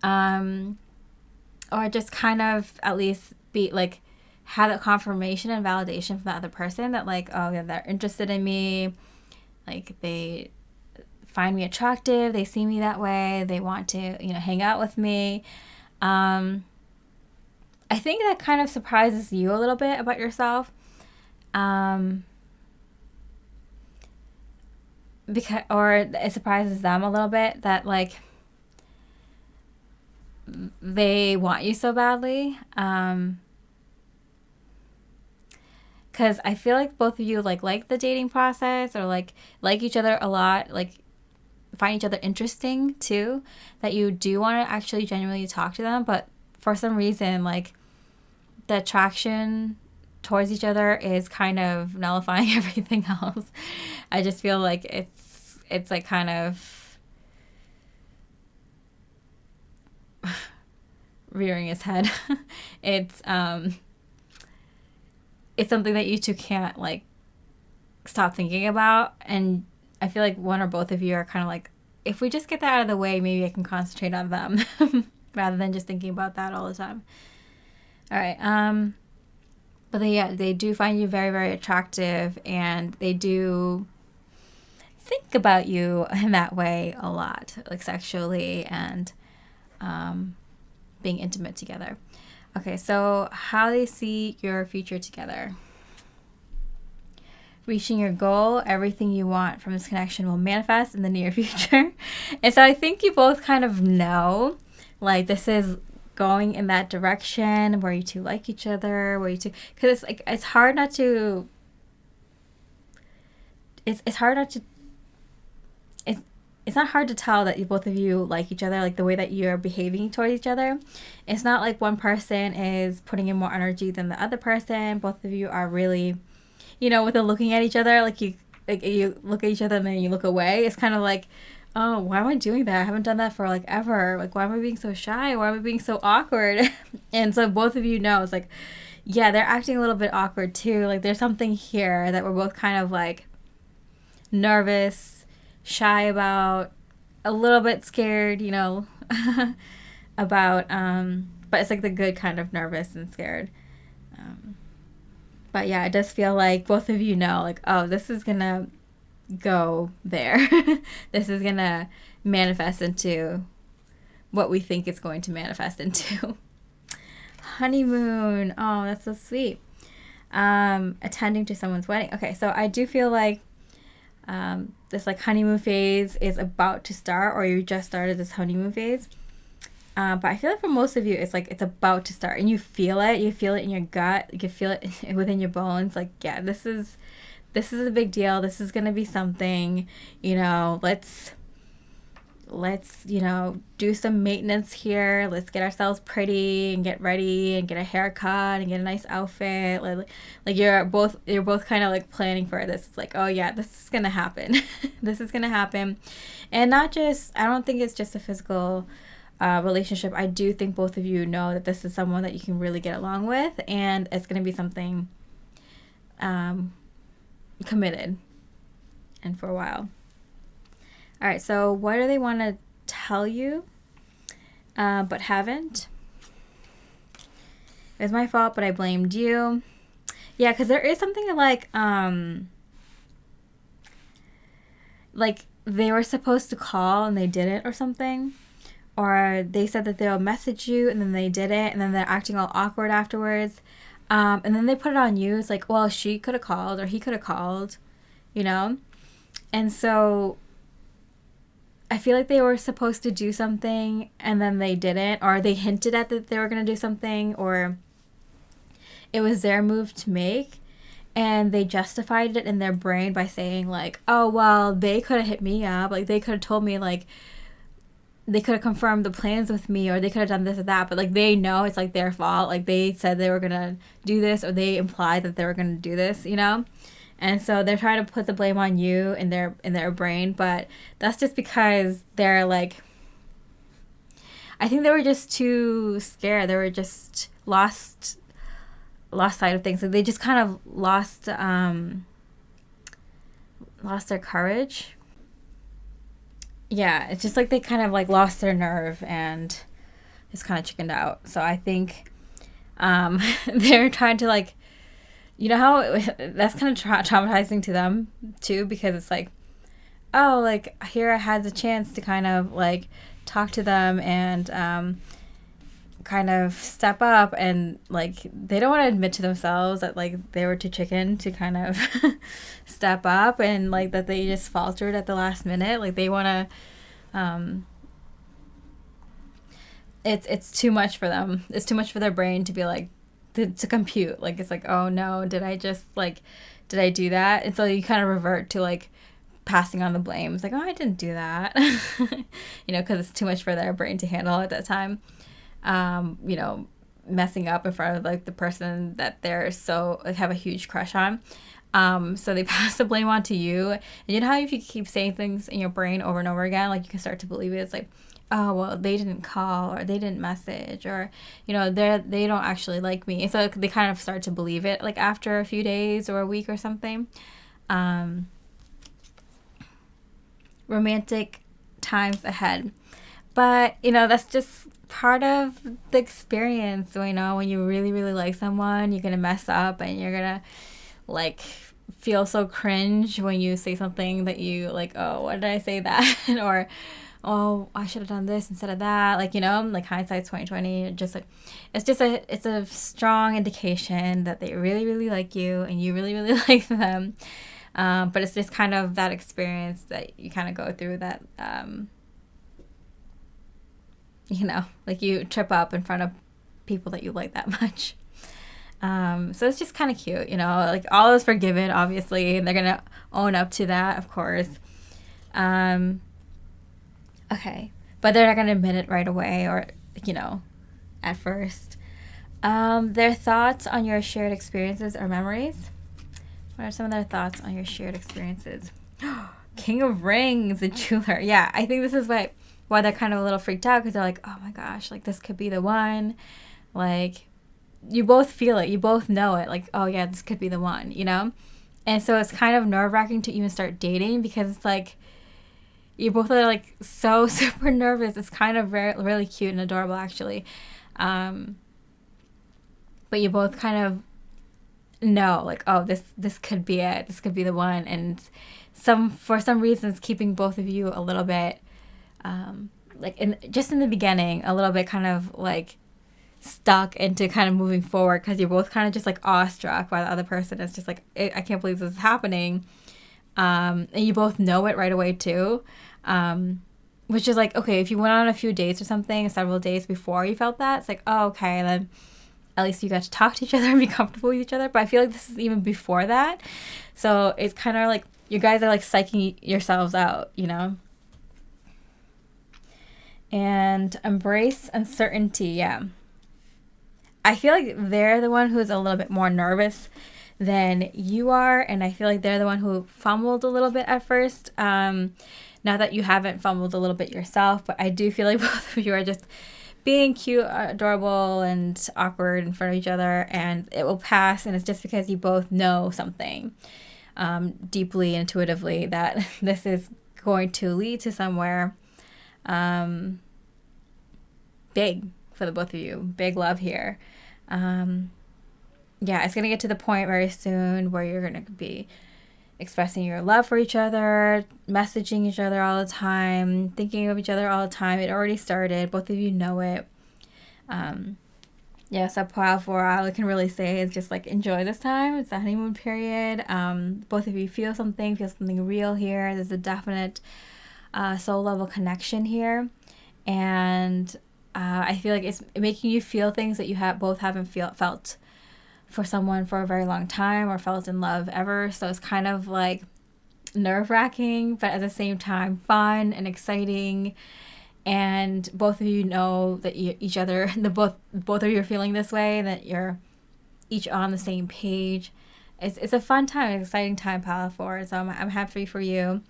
Or just kind of at least be like, have that confirmation and validation from the other person that like, oh yeah, they're interested in me, like they find me attractive, they see me that way, they want to hang out with me. I think that kind of surprises you a little bit about yourself, or it surprises them a little bit that like they want you so badly. Because I feel like both of you like the dating process, or like each other a lot, like find each other interesting too, that you do want to actually genuinely talk to them, but for some reason like the attraction towards each other is kind of nullifying everything else. I just feel like it's like kind of rearing its head. It's something that you two can't like stop thinking about, and I feel like one or both of you are kind of like if we just get that out of the way, maybe I can concentrate on them rather than just thinking about that all the time. All right. But they do find you very, very attractive, and they do think about you in that way a lot, like sexually and being intimate together. Okay, so how they see your future together. Reaching your goal, everything you want from this connection will manifest in the near future. And so I think you both kind of know, like, this is going in that direction where you two like each other, where you two, because it's like, it's hard not to, it's hard not to, it's not hard to tell that both of you like each other, like the way that you're behaving towards each other. It's not like one person is putting in more energy than the other person. Both of you are really, you know, with the looking at each other, like you look at each other and then you look away. It's kind of like, oh, why am I doing that? I haven't done that for like ever. Like, why am I being so shy? Why am I being so awkward? And so both of you know, it's like, yeah, they're acting a little bit awkward too. Like, there's something here that we're both kind of like nervous, shy about, a little bit scared, you know, about, but it's like the good kind of nervous and scared. But yeah, it does feel like both of you know, like, oh, this is gonna go there. This is gonna manifest into what we think it's going to manifest into. Honeymoon. Oh, that's so sweet. Attending to someone's wedding. Okay, so I do feel like this like honeymoon phase is about to start, or you just started this honeymoon phase. But I feel like for most of you, it's like it's about to start, and you feel it. You feel it in your gut. You can feel it within your bones. Like, yeah, this is a big deal. This is gonna be something. You know, let's you know, do some maintenance here. Let's get ourselves pretty and get ready and get a haircut and get a nice outfit. Like you're both kind of like planning for this. It's like, oh yeah, this is gonna happen. This is gonna happen, and not just. I don't think it's just a physical relationship. I do think both of you know that this is someone that you can really get along with, and it's gonna be something committed and for a while. All right, so what do they want to tell you but haven't? It was my fault, but I blamed you. Yeah, because there is something like they were supposed to call and they didn't or something. Or they said that they'll message you and then they didn't, and then they're acting all awkward afterwards. And then they put it on you. It's like, well, she could have called or he could have called, you know? And so I feel like they were supposed to do something and then they didn't, or they hinted at that they were going to do something, or it was their move to make, and they justified it in their brain by saying like, oh, well, they could have hit me up. Like, they could have told me, like, they could have confirmed the plans with me, or they could have done this or that, but like they know it's like their fault. Like, they said they were going to do this, or they implied that they were going to do this, you know? And so they're trying to put the blame on you in their brain, but that's just because they're like, I think they were just too scared. They were just lost sight of things. Like, they just kind of lost their courage. Yeah, it's just like they kind of like lost their nerve and just kind of chickened out. So I think they're trying to like, you know how that's kind of traumatizing to them too, because it's like, oh, like here I had the chance to kind of like talk to them and kind of step up, and like they don't want to admit to themselves that like they were too chicken to kind of step up, and like that they just faltered at the last minute. Like, they want to it's too much for them. It's too much for their brain to be like to compute. Like, it's like, oh no, did I do that? And so you kind of revert to like passing on the blame. It's like, oh, I didn't do that. You know, because it's too much for their brain to handle at that time. You know, messing up in front of like the person that they're so like have a huge crush on. So they pass the blame on to you. And you know how if you keep saying things in your brain over and over again, like you can start to believe it. It's like, oh, well, they didn't call, or they didn't message, or, you know, they don't actually like me. And so they kind of start to believe it like after a few days or a week or something. Romantic times ahead. But, you know, that's just part of the experience. You know, when you really, really like someone, you're going to mess up and you're going to, like, feel so cringe when you say something that you, like, oh, why did I say that? Or, oh, I should have done this instead of that. Like, you know, like hindsight's 2020. Just like, it's a strong indication that they really, really like you and you really, really like them. But it's just kind of that experience that you kind of go through that, you know, like you trip up in front of people that you like that much. So it's just kind of cute, you know, like all is forgiven, obviously, and they're going to own up to that, of course. Okay. But they're not going to admit it right away or, you know, at first. Their thoughts on your shared experiences or memories. What are some of their thoughts on your shared experiences? King of Rings, a jeweler. Yeah, I think this is why they're kind of a little freaked out, because they're like, oh my gosh, like this could be the one. Like, you both feel it. You both know it. Like, oh yeah, this could be the one, you know? And so it's kind of nerve-wracking to even start dating, because it's like, you both are like so super nervous. It's kind of really cute and adorable, actually. But you both kind of know, like, oh, this could be it. This could be the one. And for some reasons, keeping both of you a little bit, like just in the beginning, a little bit kind of like stuck into kind of moving forward, because you're both kind of just like awestruck while the other person is just like, I can't believe this is happening. And you both know it right away too. Which is like, okay, if you went on a few dates or something, several days before you felt that, it's like, oh, okay, then at least you got to talk to each other and be comfortable with each other. But I feel like this is even before that. So it's kind of like you guys are like psyching yourselves out, you know? And embrace uncertainty, yeah. I feel like they're the one who's a little bit more nervous than you are. And I feel like they're the one who fumbled a little bit at first. Not that you haven't fumbled a little bit yourself, but I do feel like both of you are just being cute, adorable, and awkward in front of each other, and it will pass. And it's just because you both know something deeply, intuitively, that this is going to lead to somewhere big for the both of you. Big love here. Yeah, it's going to get to the point very soon where you're going to be expressing your love for each other, messaging each other all the time, thinking of each other all the time. It already started. Both of you know it. Yeah, so for all I can really say is just like enjoy this time. It's the honeymoon period. Both of you feel something real here. There's a definite soul level connection here. And I feel like it's making you feel things that you both haven't felt for someone for a very long time or felt in love ever. So it's kind of like nerve-wracking, but at the same time fun and exciting. And both of you know that each other, both of you are feeling this way, that you're each on the same page. It's a fun time, an exciting time, Palo 4. So I'm happy for you.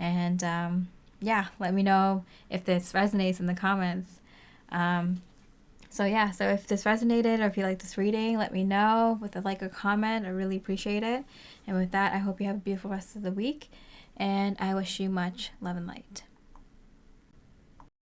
And yeah, let me know if this resonates in the comments. So if this resonated or if you like this reading, let me know with a like or comment. I really appreciate it. And with that, I hope you have a beautiful rest of the week. And I wish you much love and light.